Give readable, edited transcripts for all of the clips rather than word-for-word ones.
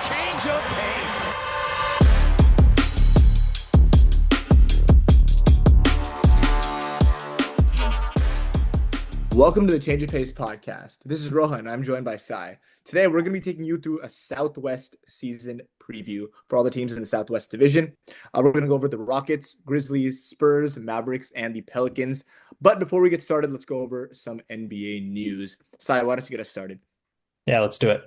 change of pace. Welcome to the Change of Pace podcast. This is Rohan. I'm joined by Sai. Today, we're going to be taking you through a Southwest season preview for all the teams in the Southwest Division. We're going to go over the Rockets, Grizzlies, Spurs, Mavericks, and the Pelicans. But before we get started, let's go over some NBA news. Sai, why don't you get us started? Yeah, let's do it.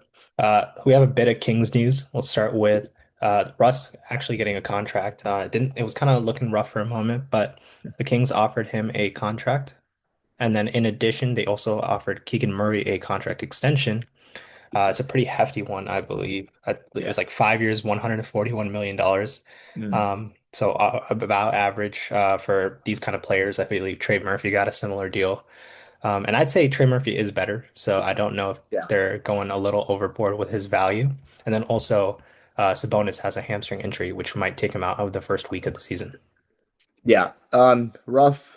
We have a bit of Kings news. We'll start with Russ actually getting a contract. It was kind of looking rough for a moment, but the Kings offered him a contract. And then in addition, they also offered Keegan Murray a contract extension. It's a pretty hefty one, I believe. It Yeah. was like 5 years, $141 million. Mm. So about average for these kind of players. I believe Trey Murphy got a similar deal. And I'd say Trey Murphy is better, so I don't know if Yeah. they're going a little overboard with his value. And then also, Sabonis has a hamstring injury, which might take him out of the first week of the season. Yeah. Rough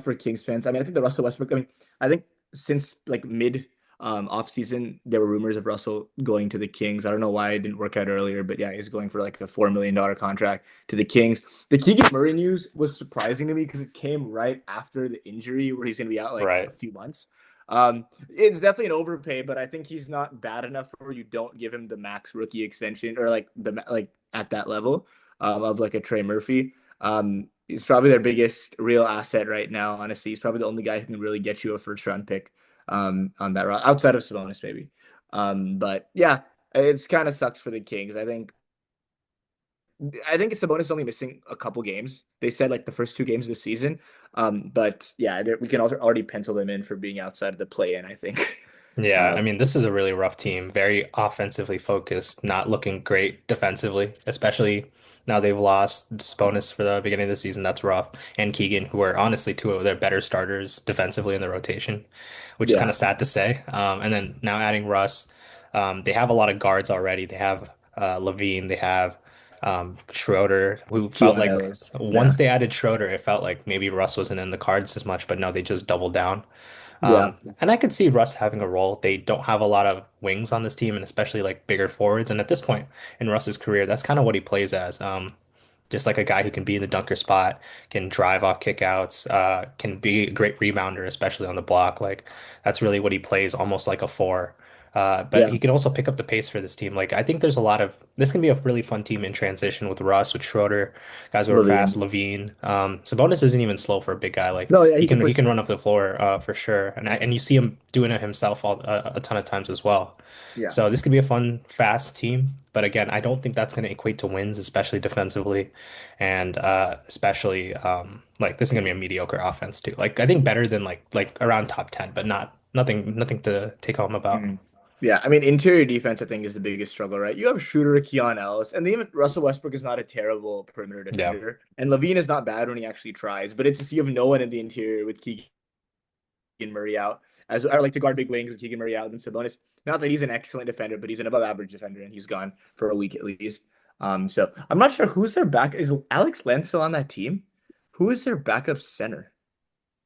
for Kings fans. I mean, I think the Russell Westbrook, I think since like mid off season, there were rumors of Russell going to the Kings. I don't know why it didn't work out earlier, but yeah, he's going for like a $4 million contract to the Kings. The Keegan Murray news was surprising to me because it came right after the injury where he's going to be out like a Right. few months. It's definitely an overpay, but I think he's not bad enough where you don't give him the max rookie extension or like at that level of like a Trey Murphy. He's probably their biggest real asset right now. Honestly, he's probably the only guy who can really get you a first round pick on that route outside of Sabonis maybe. But yeah, it's kind of sucks for the Kings. I think it's Sabonis only missing a couple games. They said like the first two games of the season. But yeah, we can also already pencil them in for being outside of the play-in, I think. Yeah, I Um, mean, this is a really rough team, very offensively focused, not looking great defensively, especially now they've lost Sabonis for the beginning of the season. That's rough. And Keegan, who are honestly two of their better starters defensively in the rotation, which is kind yeah, of sad to say. And then now adding Russ, they have a lot of guards already. They have Levine, they have Schroeder, who felt like Keanu once yeah, they added Schroeder, it felt like maybe Russ wasn't in the cards as much, but no, they just doubled down. yeah, And I could see Russ having a role. They don't have a lot of wings on this team, and especially like bigger forwards. And at this point in Russ's career, that's kind of what he plays as. Just like a guy who can be in the dunker spot, can drive off kickouts, can be a great rebounder, especially on the block. Like that's really what he plays, almost like a four. But yeah. he can also pick up the pace for this team. Like I think there's a lot of this can be a really fun team in transition with Russ, with Schroeder, guys who are fast, Levine. Levine. Sabonis isn't even slow for a big guy. Like No, yeah, he he can can he push. can run up the floor for sure. And you see him doing it himself a ton of times as well. Yeah. So this could be a fun, fast team. But again, I don't think that's going to equate to wins, especially defensively, and especially like this is going to be a mediocre offense too. Like I think better than like around top 10, but nothing to take home about. Mhm. Yeah, I mean, interior defense, I think, is the biggest struggle, right? You have Shooter, Keon Ellis, and even Russell Westbrook is not a terrible perimeter Yeah. defender, and Levine is not bad when he actually tries. But it's just you have no one in the interior with Keegan Murray out, as I like to guard big wings with Keegan Murray out and Sabonis. Not that he's an excellent defender, but he's an above average defender, and he's gone for a week at least. So I'm not sure who's their back. Is Alex Len still on that team? Who is their backup center?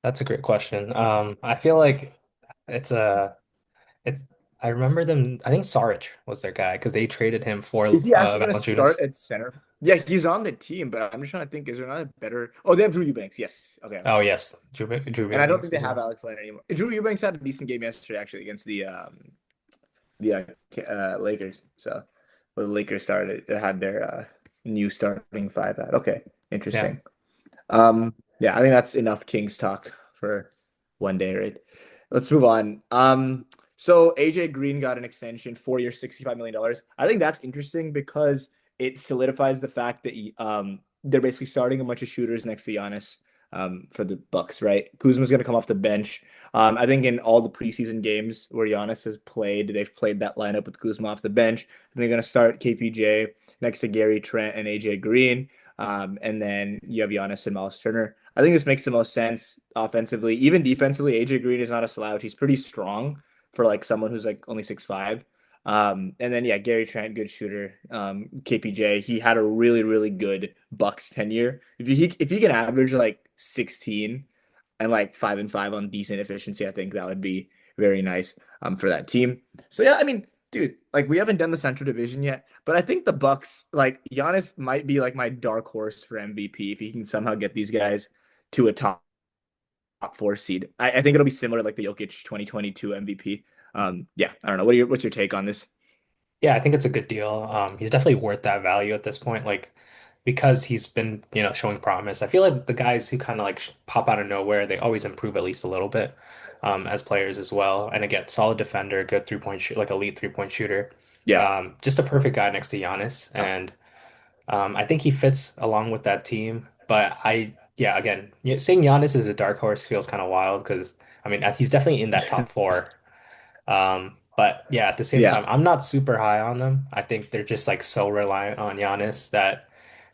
That's a great question. I feel like it's a it's I remember them. I think Saric was their guy because they traded him for Is he actually going to Valanciunas. start at center? Yeah, he's on the team, but I'm just trying to think. Is there not a better? Oh, they have Drew Eubanks. Yes. Okay. Okay. Oh yes, Drew And I don't Eubanks think they as have well. Alex Len anymore. Drew Eubanks had a decent game yesterday, actually, against the Lakers. So, well, the Lakers had their new starting five. Okay, Yeah. interesting. Yeah, I think that's enough Kings talk for one day, right? Let's move on. So AJ Green got an extension, 4 years, $65 million. I think that's interesting because it solidifies the fact that they're basically starting a bunch of shooters next to Giannis for the Bucks, right? Kuzma's going to come off the bench. I think in all the preseason games where Giannis has played, they've played that lineup with Kuzma off the bench. And they're going to start KPJ next to Gary Trent and AJ Green. And then you have Giannis and Miles Turner. I think this makes the most sense offensively. Even defensively, AJ Green is not a slouch. He's pretty strong for like someone who's like only 6'5". And then yeah, Gary Trent, good shooter. KPJ, he had a really, really good Bucks tenure. If he can average like 16 and like 5-5 on decent efficiency, I think that would be very nice for that team. So yeah, I mean, dude, like we haven't done the Central Division yet, but I think the Bucks, like Giannis might be like my dark horse for MVP if he can somehow get these guys to a top four seed. I think it'll be similar like the Jokic 2022 MVP. Yeah, I don't know. What's your take on this? Yeah, I think it's a good deal. He's definitely worth that value at this point, like because he's been, showing promise. I feel like the guys who kind of like pop out of nowhere, they always improve at least a little bit, as players as well. And again, solid defender, good 3-point shoot, like elite 3-point shooter. Yeah. Just a perfect guy next to Giannis, and I think he fits along with that team. But yeah, again, saying Giannis is a dark horse feels kind of wild because I mean he's definitely in that top four. But yeah, at the same Yeah. time, I'm not super high on them. I think they're just like so reliant on Giannis that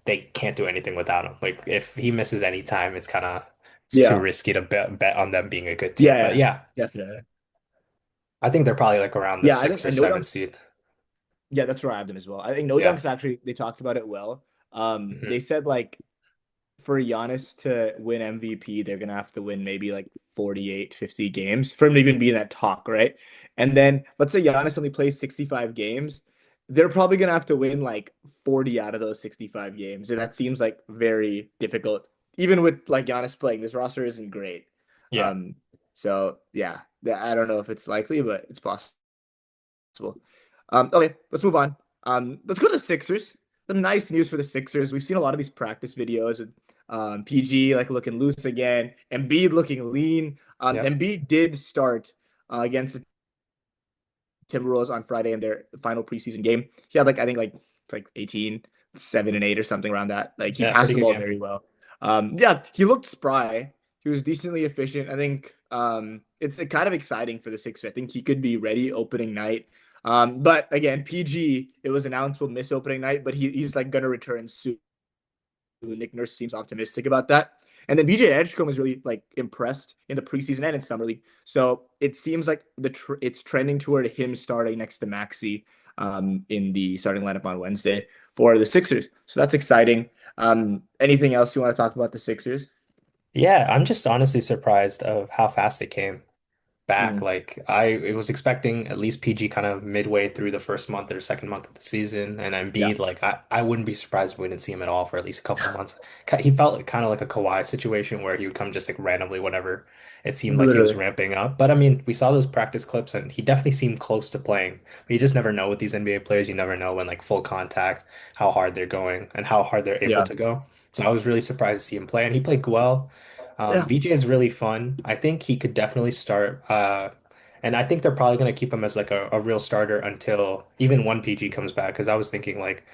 they can't do anything without him. Like if he misses any time, it's too Yeah. risky to bet on them being a good team. But Yeah. yeah, Definitely. I think they're probably like around the Yeah, I six think or No seven Dunk's. seed. Yeah, that's where I have them as well. I think No Yeah. Dunk's actually they talked about it well. They Hmm. said like for Giannis to win MVP, they're gonna have to win maybe like 48, 50 games for him to even be in that talk, right? And then let's say Giannis only plays 65 games, they're probably gonna have to win like 40 out of those 65 games. And that seems like very difficult. Even with like Giannis playing, this roster isn't great. Yeah. Um, so yeah, I don't know if it's likely, but it's possible. Okay, let's move on. Let's go to the Sixers. Some nice news for the Sixers. We've seen a lot of these practice videos with PG like looking loose again, Embiid looking lean. Yep. Embiid did start against the Timberwolves on Friday in their final preseason game. He had like I think like 18, 7 and 8 or something around that. Like he Yeah. passed Pretty the good ball game. very well. Yeah, he looked spry. He was decently efficient. I think it's kind of exciting for the Sixers. I think he could be ready opening night. But again, PG, it was announced will miss opening night, but he's like gonna return soon. Nick Nurse seems optimistic about that. And then VJ Edgecombe was really like impressed in the preseason and in summer league. So it seems like it's trending toward him starting next to Maxi in the starting lineup on Wednesday for the Sixers. So that's exciting. Anything else you want to talk about the Sixers? Yeah, I'm just honestly surprised of how fast they came back. Mm, Like I was expecting at least PG kind of midway through the first month or second month of the season, and yeah, Embiid, like I wouldn't be surprised if we didn't see him at all for at least a couple of months. He felt like, kind of like a Kawhi situation where he would come just like randomly whenever it seemed like he was literally. ramping up. But I mean, we saw those practice clips, and he definitely seemed close to playing. But you just never know with these NBA players. You never know when like full contact, how hard they're going and how hard they're able Yeah, to go. So I was really surprised to see him play, and he played well. yeah, VJ is really fun. I think he could definitely start. And I think they're probably going to keep him as like a real starter until even one PG comes back. Because I was thinking like,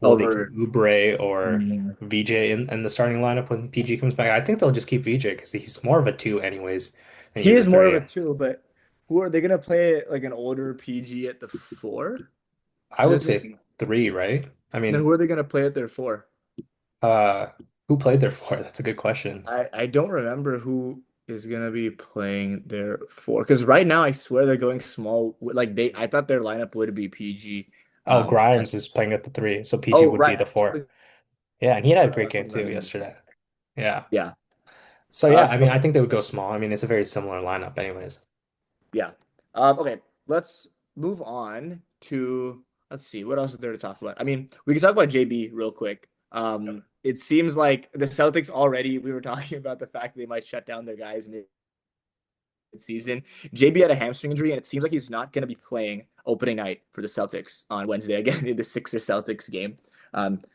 will they keep over. Oubre or Mm. VJ in the starting lineup when PG comes back? I think they'll just keep VJ because he's more of a two anyways, and He he's a is more of three. a two, but who are they gonna play like an older PG at the four? I Is would that the say thing? three, right? I And then mean, who are they gonna play at their four? uh, who played there for? That's a good question. I don't remember who is gonna be playing their four because right now I swear they're going small. Like I thought their lineup would be PG. Oh, At, Grimes is playing at the three, so PG oh would be right, the I four. totally Yeah, and he had a forgot great about game the too lineup. yesterday. Yeah. Yeah. So yeah, I mean, I Okay. think they would go small. I mean, it's a very similar lineup, anyways. Yeah. Okay. Let's move on to let's see what else is there to talk about. I mean, we can talk about JB real quick. Yep. It seems like the Celtics already. We were talking about the fact they might shut down their guys season. JB had a hamstring injury, and it seems like he's not going to be playing opening night for the Celtics on Wednesday again in the Sixers Celtics game.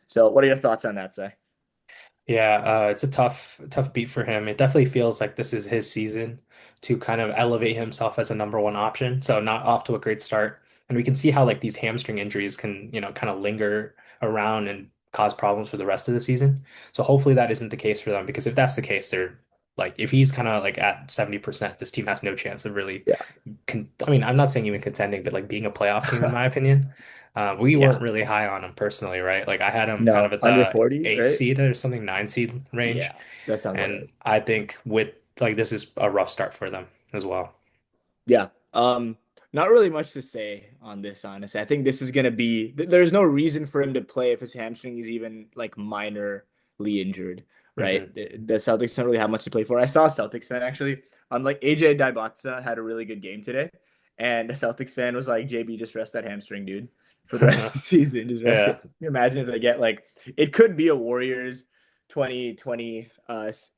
So what are your thoughts on that, Sai? Yeah, it's a tough beat for him. It definitely feels like this is his season to kind of elevate himself as a number one option. So not off to a great start. And we can see how like these hamstring injuries can, kind of linger around and cause problems for the rest of the season. So hopefully that isn't the case for them because if that's the case, they're like if he's kind of like at 70%, this team has no chance of really Yeah, I mean, I'm not saying even contending, but like being a playoff team, in my opinion. We yeah, weren't really high on him personally, right? Like I had him kind of no, at under the 40, eight right? seed or something, nine seed range. Yeah, that sounds about And right. I think with like this is a rough start for them as well. Yeah. Not really much to say on this, honestly. I think this is gonna be there's no reason for him to play if his hamstring is even like minorly injured, right? Hmm. The Celtics don't really have much to play for. I saw a Celtics fan actually. Like AJ Dybotsa had a really good game today, And the Celtics fan was like, JB, just rest that hamstring, dude, for the rest of the season. Just rest it. Yeah, Can you imagine if they get like it could be a Warriors 2020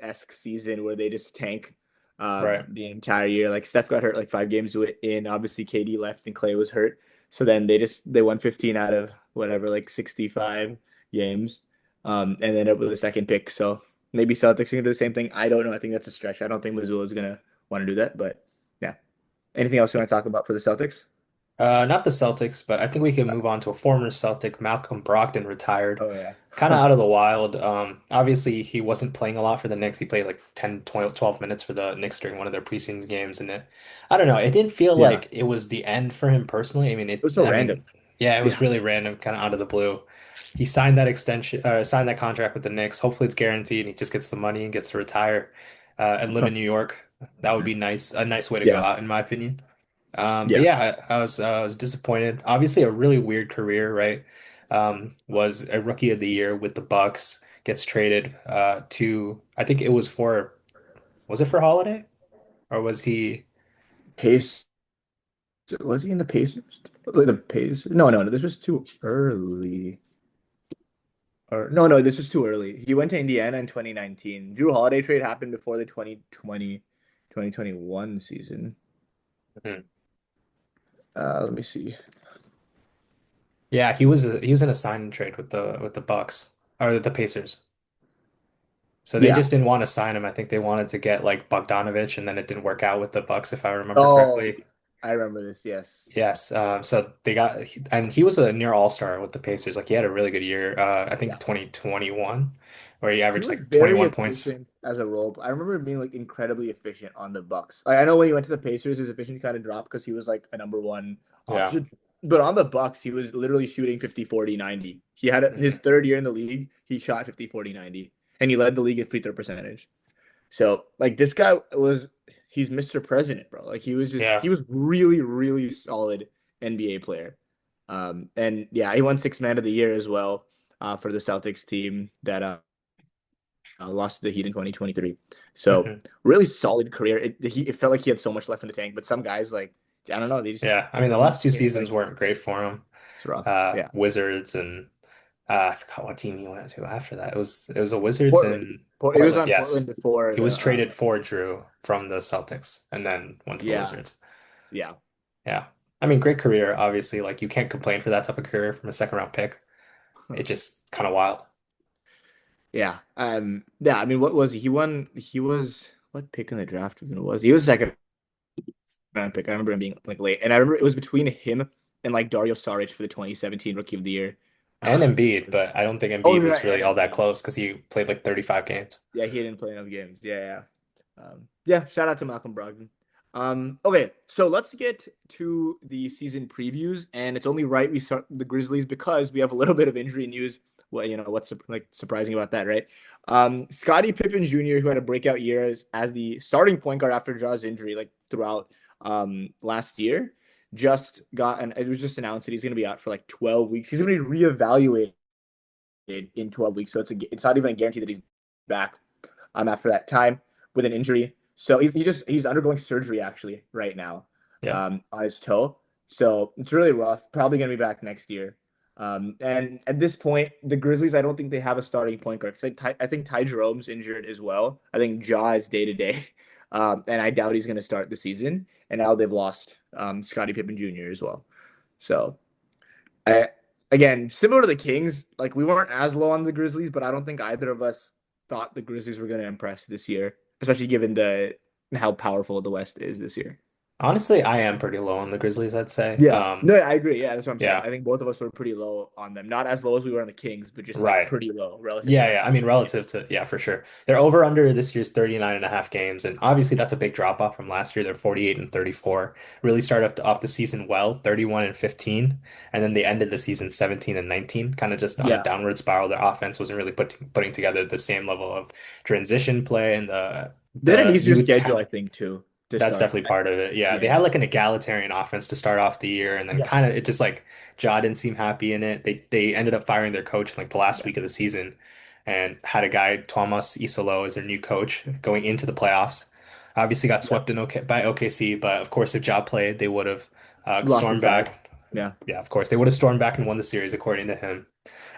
esque season where they just tank right. the entire year. Like Steph got hurt like 5 games in. Obviously, KD left and Clay was hurt. So then they won 15 out of whatever, like 65 games. And ended up with a second pick. So maybe Celtics are gonna do the same thing. I don't know. I think that's a stretch. I don't think Missoula is gonna want to do that, but yeah. Anything else you want to talk about for the Celtics? Not the Celtics, but I think we can move on to a former Celtic. Malcolm Brogdon retired. Oh yeah. Kind of out of the wild. Obviously, he wasn't playing a lot for the Knicks. He played like 10, 12 minutes for the Knicks during one of their preseason games. And I don't know, it didn't feel Yeah. like it was the end for him personally. It was so I mean, random. yeah, it was Yeah. really random, kind of out of the blue. He signed that signed that contract with the Knicks. Hopefully it's guaranteed and he just gets the money and gets to retire, and live in New York. That would be nice, a nice way to go Yeah. out, in my opinion. But Yeah. yeah, I was disappointed. Obviously, a really weird career, right? Was a rookie of the year with the Bucks, gets traded to I think it was it for Holiday or was he? Pace. Was he in the Pacers? The Pacers? No, no, no. This was too early. Or no, no, this was too early. He went to Indiana in 2019. Drew Holiday trade happened before the 2021 season. Mhm. Let me see. Yeah, he was in a sign and trade with the Bucks or the Pacers. So they Yeah. just didn't want to sign him. I think they wanted to get like Bogdanovich, and then it didn't work out with the Bucks, if I remember Oh, correctly. I remember this. Yes. Yes. So they got, and he was a near all-star with the Pacers. Like he had a really good year. I think Yeah. 2021, where he He averaged was like very 21 points. efficient as a role. I remember him being like incredibly efficient on the Bucks. Like, I know when he went to the Pacers, his efficiency kind of dropped because he was like a number one Yeah. option. But on the Bucks, he was literally shooting 50, 40, 90. He had his Hmm. third year in the league, he shot 50, 40, 90. And he led the league in free throw percentage. So like this guy was he's Mr. President, bro. Like Yeah. he was really, really solid NBA player. And yeah, he won six man of the year as well for the Celtics team that lost to the Heat in 2023. So Hmm. really solid career. It felt like he had so much left in the tank, but some guys like I don't know, they just Yeah. I mean, the peak last two and seasons like weren't great for him. it's rough. Yeah, Wizards and I forgot what team he went to after that. It was a Wizards Portland. and It was Portland. on Portland Yes. before He the was traded for Drew from the Celtics and then went to the yeah Wizards. yeah. Yeah. I mean, great career, obviously. Like you can't complain for that type of career from a second round pick. It just kind of wild. Yeah. Yeah, I mean what was he? He was what pick in the draft even was? He was second round pick. I remember him being like late. And I remember it was between him and like Dario Saric for the 2017 Rookie of the Year. And Embiid, but I don't think Oh, Embiid you're was right, really and all that Embiid. close because he played like 35 games. Yeah, he didn't play enough games. Yeah, yeah. Yeah, shout out to Malcolm Brogdon. Okay, so let's get to the season previews, and it's only right we start the Grizzlies because we have a little bit of injury news. Well, what's like surprising about that, right? Scottie Pippen Jr., who had a breakout year as the starting point guard after Jaw's injury, like throughout last year, just got and it was just announced that he's going to be out for like 12 weeks. He's going to be reevaluated in 12 weeks, so it's not even a guarantee that he's back after that time with an injury. So he's undergoing surgery actually right now Yeah. on his toe. So it's really rough. Probably gonna be back next year. And at this point, the Grizzlies, I don't think they have a starting point guard. I think Ty Jerome's injured as well. I think Ja is day to day, and I doubt he's gonna start the season. And now they've lost Scottie Pippen Jr. as well. So I again, similar to the Kings, like we weren't as low on the Grizzlies, but I don't think either of us thought the Grizzlies were going to impress this year, especially given the how powerful the West is this year. Honestly, I am pretty low on the Grizzlies, I'd say. Yeah. No, I agree. Yeah, that's what I'm saying. Yeah. I think both of us were pretty low on them. Not as low as we were on the Kings, but just like Right. pretty low relative to Yeah, that yeah. I mean, season. Yeah. relative to, yeah, for sure. They're over under this year's 39 and a half games. And obviously that's a big drop off from last year. They're 48 and 34. Really started off the season well, 31 and 15. And then they ended the season 17 and 19, kind of just on a Yeah. downward spiral. Their offense wasn't really putting together the same level of transition play and They had an the easier schedule, I think, too, to that's start. definitely part of it. Yeah, they Yeah. had like an egalitarian offense to start off the year, and then Yeah. kind of it just like Ja didn't seem happy in it. They ended up firing their coach in like the last Yeah. week of the season, and had a guy Thomas Isolo as their new coach going into the playoffs. Obviously got Yeah. swept in by OKC, but of course if Ja played, they would have Lost in stormed five. back. Yeah. Yeah, of course. They would have stormed back and won the series according to him.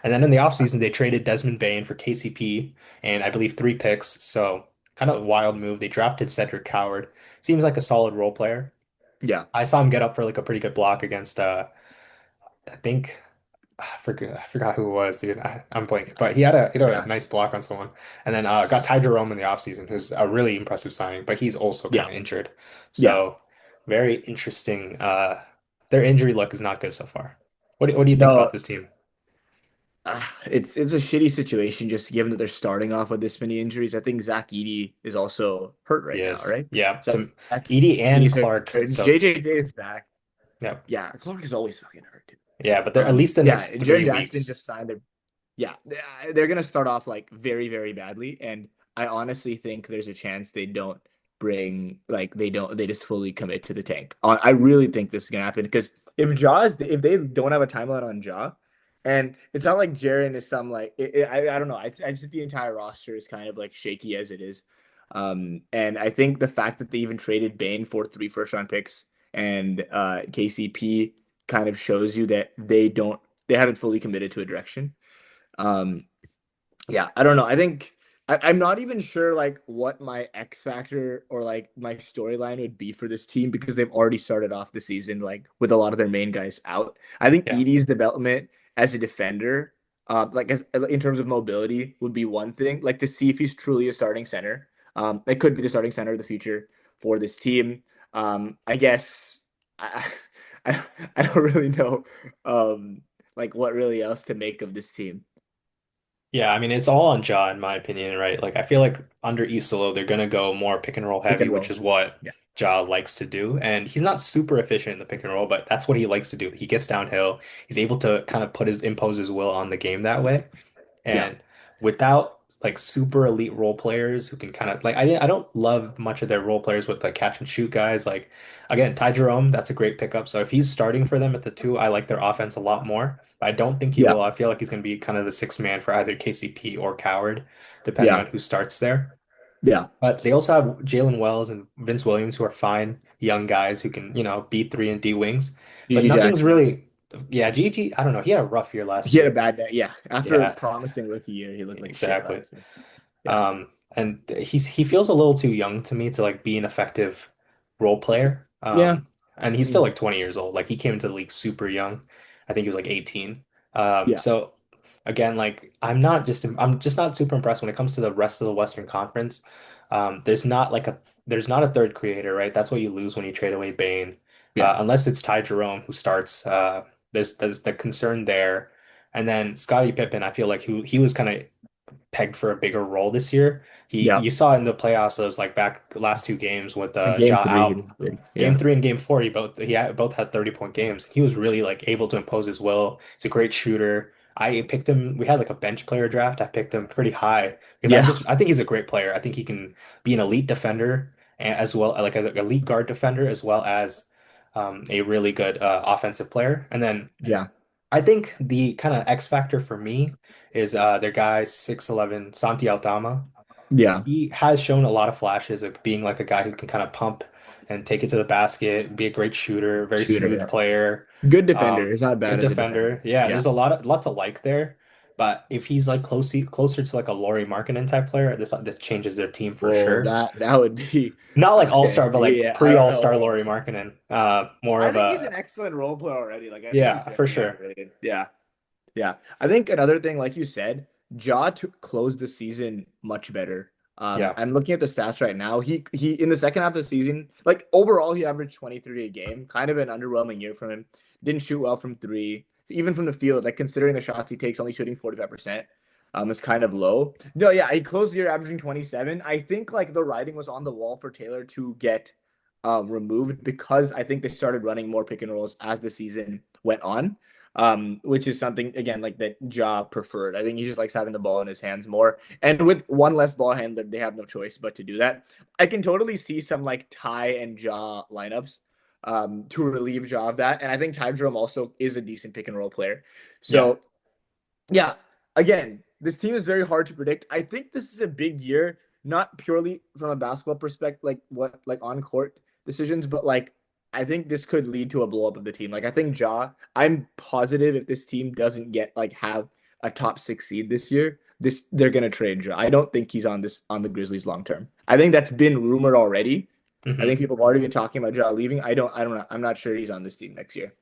And then in the offseason, they traded Desmond Bane for KCP and I believe 3 picks. So kind of a wild move. They drafted Cedric Coward. Seems like a solid role player. Yeah. I saw him get up for like a pretty good block against I think I forgot who it was, dude. I'm blank. But he had a Yeah. nice block on someone. And then got Ty Jerome in the offseason, who's a really impressive signing, but he's also kind Yeah. of injured. Yeah. So very interesting. Their injury luck is not good so far. What do you think about No, this team? it's a shitty situation just given that they're starting off with this many injuries. I think Zach Edey is also hurt He right now, is. right? Yeah. So To Zach Edie and Edey's hurt. Clark. And So JJJ is back. yeah. Yeah, Clark is always fucking hurt too. Yeah, but they're at least the Yeah, next and Jaren three Jackson weeks. just signed a yeah, they're gonna start off like very, very badly, and I honestly think there's a chance they don't bring like they just fully commit to the tank. I really think this is gonna happen because if they don't have a timeline on Jaw, and it's not like Jaren is some like I don't know. I just think the entire roster is kind of like shaky as it is, and I think the fact that they even traded Bane for 3 first round picks and KCP kind of shows you that they haven't fully committed to a direction. Um, yeah, I don't know. I think I'm not even sure like what my X factor or like my storyline would be for this team because they've already started off the season like with a lot of their main guys out. I think Yeah. Edie's development as a defender, like as in terms of mobility, would be one thing. Like to see if he's truly a starting center. It could be the starting center of the future for this team. I guess I, I don't really know like what really else to make of this team. Yeah, I mean it's all on Ja in my opinion, right? Like I feel like under Isolo they're gonna go more pick and roll Pick heavy, and which roll. is what Yeah. Ja likes to do. And he's not super efficient in the pick and roll, but that's what he likes to do. He gets downhill. He's able to kind of impose his will on the game that way. Yeah. And without like super elite role players who can kind of like I don't love much of their role players with like catch and shoot guys. Like again, Ty Jerome, that's a great pickup. So if he's starting for them at the two, I like their offense a lot more. But I don't think he Yeah. will. I feel like he's going to be kind of the sixth man for either KCP or Coward, depending Yeah. on who starts there. Yeah. But they also have Jalen Wells and Vince Williams, who are fine young guys who can, beat 3 and D wings. But GG nothing's Jackson. really, yeah, Gigi, I don't know. He had a rough year last He had a year. bad day. Yeah. After a Yeah, promising rookie year, he looked like shit exactly. last year. Yeah. And he feels a little too young to me to like be an effective role player. Yeah. And he's still Mm. like 20 years old. Like he came into the league super young. I think he was like 18. Yeah. So again, like I'm just not super impressed when it comes to the rest of the Western Conference. There's not a third creator, right? That's what you lose when you trade away Bane. Yeah. Unless it's Ty Jerome who starts. There's the concern there. And then Scottie Pippen, I feel like he was kind of pegged for a bigger role this year. Yeah. You saw it in the playoffs, those like back last 2 games with Game Ja three, he out. was big. Game Yeah. three and game four, both had 30-point games. He was really like able to impose his will. He's a great shooter. I picked him. We had like a bench player draft. I picked him pretty high because Yeah. I think he's a great player. I think he can be an elite defender and as well like an elite guard defender as well as a really good offensive player. And then Yeah. I think the kind of X factor for me is their guy 6'11" Santi Aldama. Yeah. He has shown a lot of flashes of being like a guy who can kind of pump and take it to the basket, be a great shooter, very Shooter. smooth Yeah. player, Good defender. He's not bad good as a defender. defender. Yeah, Yeah. there's a lot to like there. But if he's like closer to like a Lauri Markkanen type player, this changes their team for Well, sure. that would be Not like okay. all-star, but like Yeah. I don't pre-all-star know. Lauri Markkanen. More I of think he's an a excellent role player already. Like I think he's yeah, for very sure. underrated. Yeah. Yeah. I think another thing, like you said, closed the season much better. Yeah, I'm looking at the stats right now. He in the second half of the season, like overall, he averaged 23 a game. Kind of an underwhelming year from him. Didn't shoot well from three, even from the field. Like considering the shots he takes, only shooting 45%, is kind of low. No, yeah, he closed the year averaging 27. I think like the writing was on the wall for Taylor to get removed because I think they started running more pick and rolls as the season went on, which is something again like that Ja preferred. I think he just likes having the ball in his hands more. And with one less ball handler, they have no choice but to do that. I can totally see some like Ty and Ja lineups to relieve Ja of that. And I think Ty Jerome also is a decent pick and roll player. yeah. So yeah, again, this team is very hard to predict. I think this is a big year not purely from a basketball perspective, like what like on court decisions, but like I think this could lead to a blow up of the team. Like I think I'm positive if this team doesn't get like have a top 6 seed this year, this they're gonna trade Ja. I don't think he's on the Grizzlies long term. I think that's been rumored already. I think Hmm. people have already been talking about Ja leaving. I don't know. I'm not sure he's on this team next year.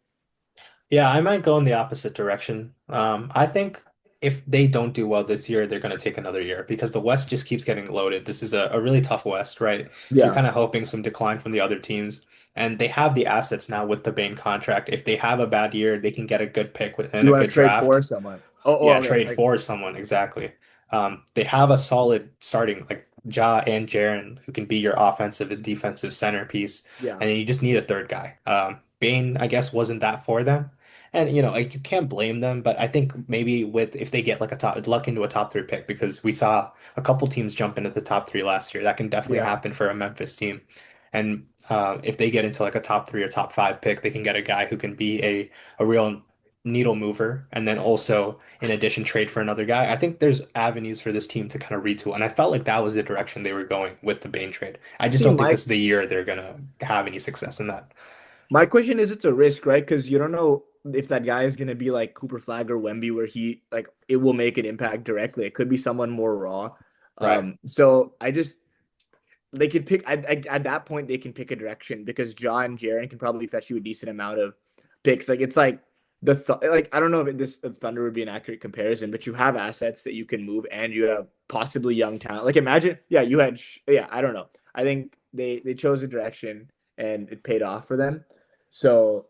Yeah, I might go in the opposite direction. I think if they don't do well this year, they're going to take another year because the West just keeps getting loaded. This is a really tough West, right? So you're Yeah. kind of hoping some decline from the other teams. And they have the assets now with the Bain contract. If they have a bad year, they can get a good pick and You a want good to trade for draft. someone? Yeah, Okay. trade for someone, exactly. They have a solid starting like Ja and Jaren who can be your offensive and defensive centerpiece, Yeah. and then you just need a third guy. Bane, I guess, wasn't that for them, and like you can't blame them, but I think maybe with if they get like a top luck into a top three pick because we saw a couple teams jump into the top three last year, that can definitely Yeah. happen for a Memphis team, and if they get into like a top three or top five pick, they can get a guy who can be a real needle mover, and then also in addition trade for another guy. I think there's avenues for this team to kind of retool, and I felt like that was the direction they were going with the Bane trade. I just See, don't think this is the year they're gonna have any success in that. my question is it's a risk, right? Because you don't know if that guy is gonna be like Cooper Flag or Wemby, where he like it will make an impact directly. It could be someone more raw. Right. So I just they could pick at that point they can pick a direction because John and Jaren can probably fetch you a decent amount of picks. Like it's like like I don't know if the Thunder would be an accurate comparison, but you have assets that you can move and you have possibly young talent. Like imagine, yeah, you had yeah, I don't know. I think they chose a direction and it paid off for them. So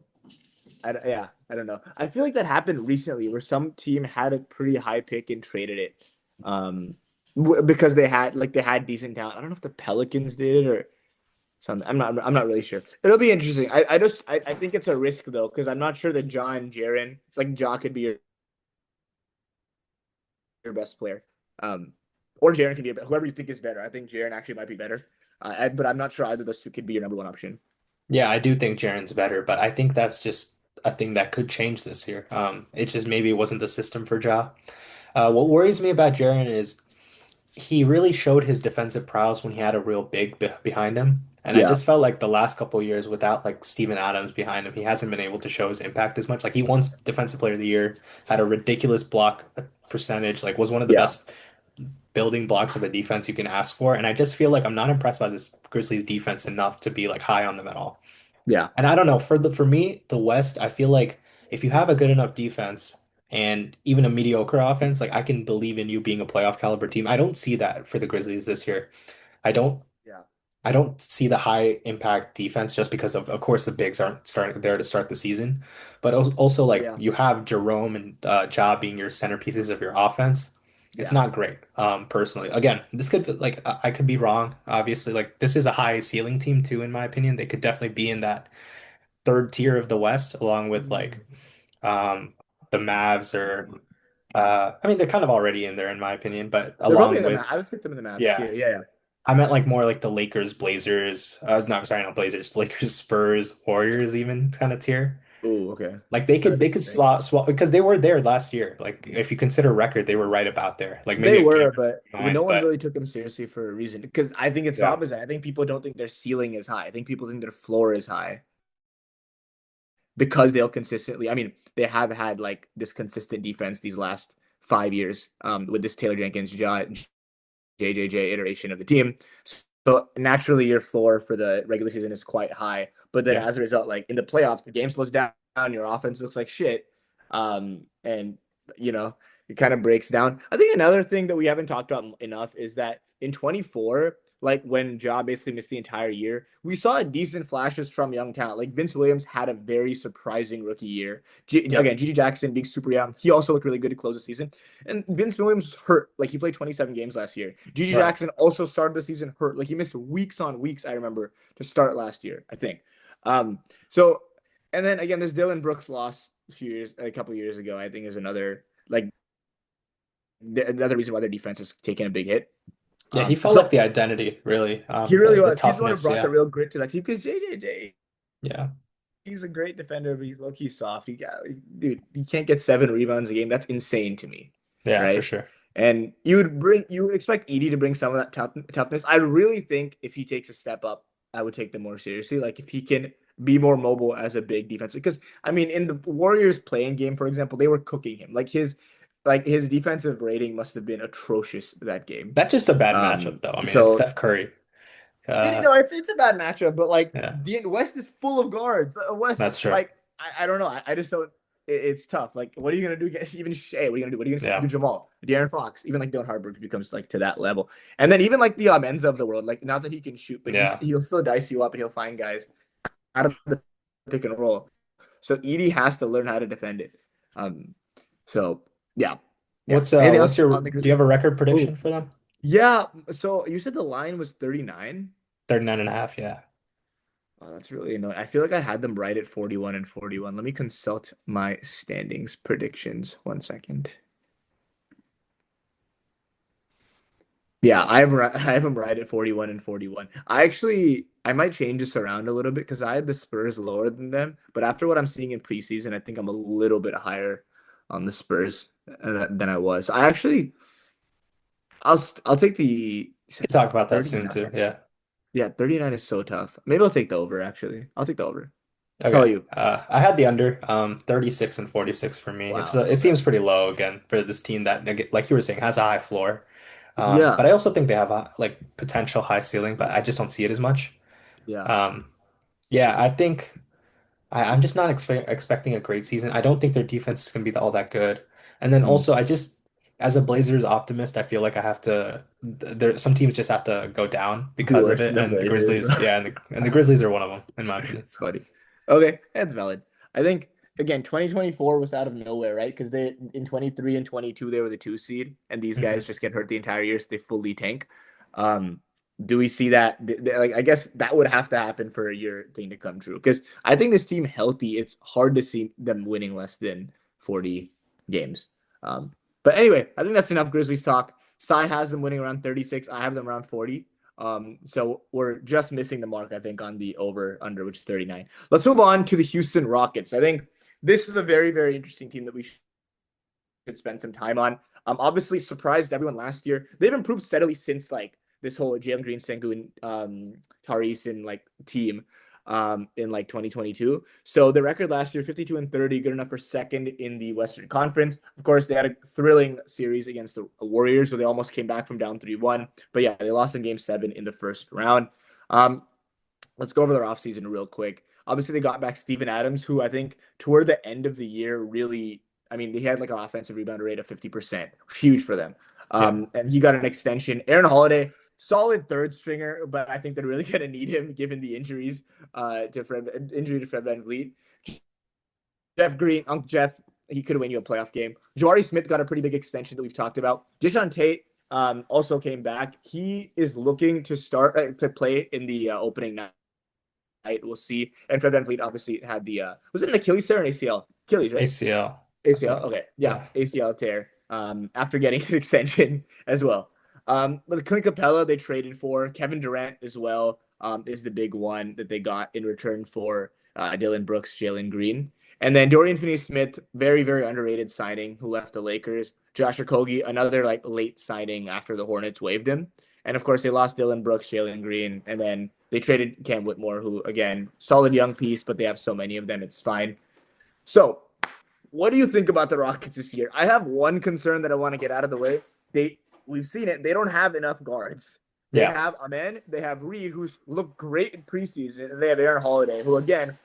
yeah, I don't know. I feel like that happened recently where some team had a pretty high pick and traded it. Um, because they had decent talent. I don't know if the Pelicans did it or something. I'm not really sure. It'll be interesting. I think it's a risk though because I'm not sure that John Jaren like Ja could be your best player. Um, or Jaren could be whoever you think is better. I think Jaren actually might be better. But I'm not sure either of those two could be your number one option. Yeah, I do think Jaren's better, but I think that's just a thing that could change this year. It just maybe wasn't the system for Ja. What worries me about Jaren is he really showed his defensive prowess when he had a real big behind him. And I Yeah, just felt like the last couple of years without like Steven Adams behind him, he hasn't been able to show his impact as much. Like he once Defensive Player of the Year, had a ridiculous block percentage, like was one of the yeah. best building blocks of a defense you can ask for. And I just feel like I'm not impressed by this Grizzlies defense enough to be like high on them at all. Yeah. And I don't know, for me, the West, I feel like if you have a good enough defense and even a mediocre offense, like I can believe in you being a playoff caliber team. I don't see that for the Grizzlies this year. I don't Yeah. I don't see the high impact defense just because of course the bigs aren't starting there to start the season, but also like Yeah. you have Jerome and Ja being your centerpieces of your offense. It's Yeah. not great, personally. Again, this could like I could be wrong. Obviously, like this is a high ceiling team too, in my opinion. They could definitely be in that third tier of the West, along with like um the Mavs or I mean they're kind of already in there in my opinion, but They're probably along in the with map. I would take them in the Mavs yeah. tier. Yeah, yeah. I meant like more like the Lakers, Blazers. I was not sorry, not Blazers, Lakers, Spurs, Warriors, even kind of tier. Oh, okay. Like That's they could interesting. swap because they were there last year. Like if you consider record, they were right about there. Like maybe They a game were, but no behind, one but really took them seriously for a reason. Because I think it's the yeah, opposite. I think people don't think their ceiling is high. I think people think their floor is high because they'll consistently. I mean, they have had like this consistent defense these last 5 years. With this Taylor Jenkins, JJJ iteration of the team. So naturally, your floor for the regular season is quite high. But then yeah. as a result, like in the playoffs, the game slows down, your offense looks like shit. And you know, it kind of breaks down. I think another thing that we haven't talked about enough is that in 24, like when Ja basically missed the entire year, we saw decent flashes from young talent. Like Vince Williams had a very surprising rookie year. Yep. Again, Gigi Jackson being super young, he also looked really good to close the season. And Vince Williams hurt. Like he played 27 games last year. Gigi Right. Jackson also started the season hurt. Like he missed weeks on weeks, I remember, to start last year, I think. Um, so and then again, this Dylan Brooks loss a couple years ago, I think is another like another reason why their defense is taking a big hit. Yeah, he felt like So the identity, really. he The really was. He's the one who toughness, brought the yeah. real grit to that team because JJJ, Yeah. he's a great defender, but he's low-key soft. Dude, he can't get 7 rebounds a game. That's insane to me, Yeah, for right? sure. And you would expect Edie to bring some of that toughness. I really think if he takes a step up, I would take them more seriously. Like if he can be more mobile as a big defense, because I mean, in the Warriors playing game, for example, they were cooking him. Like his defensive rating must have been atrocious that game. That's just a bad matchup, though. I mean, it's So Steph Curry. you Uh, know, it's a bad matchup, but like yeah, the West is full of guards. The West, that's true. like I don't know. I just don't. It's tough. Like, what are you gonna do against even Shea? What are you gonna do? What are you gonna do? Yeah, Jamal, De'Aaron Fox, even like Dylan Harper becomes like to that level, and then even like the Menza of the world. Like, not that he can shoot, but yeah. he'll still dice you up and he'll find guys out of the pick and roll. So Edie has to learn how to defend it. Um, so yeah, yeah. Anything What's else your on the do you Grizzlies? have a record prediction Oh, for them? yeah. So you said the line was 39. 39 and a half, yeah. Oh, that's really annoying. I feel like I had them right at 41 and 41. Let me consult my standings predictions. 1 second. Yeah, I have them right at 41 and 41. I might change this around a little bit because I had the Spurs lower than them, but after what I'm seeing in preseason, I think I'm a little bit higher on the Spurs than I was. I'll take the We can talk about that soon too. 39. Yeah. Yeah, 39 is so tough. Maybe I'll take the over actually. I'll take the over. How Okay. about you? I had the under 36 and 46 for me. Wow. It Okay. seems pretty low again for this team that, like you were saying, has a high floor. But Yeah. I also think they have a like potential high ceiling, but I just don't see it as much. Yeah. Um, yeah, I think I'm just not expecting a great season. I don't think their defense is going to be all that good. And then Mm. also, as a Blazers optimist, I feel like I have to. There, some teams just have to go down Be because of worse it, than the and the Blazers, Grizzlies, bro. yeah, and the Grizzlies are one of them, in my opinion. It's funny. Okay, that's valid. I think again, 2024 was out of nowhere, right? Because they in 23 and 22 they were the 2 seed, and these guys Hmm. just get hurt the entire year, so they fully tank. Um, do we see that? Like, I guess that would have to happen for your thing to come true. Because I think this team healthy, it's hard to see them winning less than 40 games. Um, but anyway, I think that's enough Grizzlies talk. Sai has them winning around 36. I have them around 40. So we're just missing the mark, I think, on the over under, which is 39. Let's move on to the Houston Rockets. I think this is a very, very interesting team that we should spend some time on. Obviously surprised everyone last year. They've improved steadily since like this whole Jalen Green, Sengu, and Tyrese and like team in like 2022. So the record last year, 52 and 30, good enough for second in the Western Conference. Of course, they had a thrilling series against the Warriors where they almost came back from down 3-1. But yeah, they lost in game 7 in the first round. Um, let's go over their offseason real quick. Obviously, they got back Steven Adams, who I think toward the end of the year really, I mean, he had like an offensive rebound rate of 50%, huge for them. Yeah. And he got an extension. Aaron Holiday, solid third stringer, but I think they're really going to need him given the injuries injury to Fred VanVleet. Jeff Green, Uncle Jeff, he could win you a playoff game. Jabari Smith got a pretty big extension that we've talked about. Jason Tate also came back. He is looking to start to play in the opening night. We'll see. And Fred VanVleet obviously had the was it an Achilles tear or an ACL? Achilles, right? ACL, I ACL. think. Okay, yeah, Yeah. ACL tear. After getting an extension as well. But Clint Capella they traded for Kevin Durant as well. Is the big one that they got in return for Dylan Brooks, Jalen Green, and then Dorian Finney-Smith, very very underrated signing who left the Lakers. Josh Okogie, another like late signing after the Hornets waived him, and of course they lost Dylan Brooks, Jalen Green, and then they traded Cam Whitmore, who again solid young piece, but they have so many of them, it's fine. So what do you think about the Rockets this year? I have one concern that I want to get out of the way. We've seen it. They don't have enough guards. They Yeah. have Amen. They have Reed, who's looked great in preseason, and they have Aaron Holiday, who again,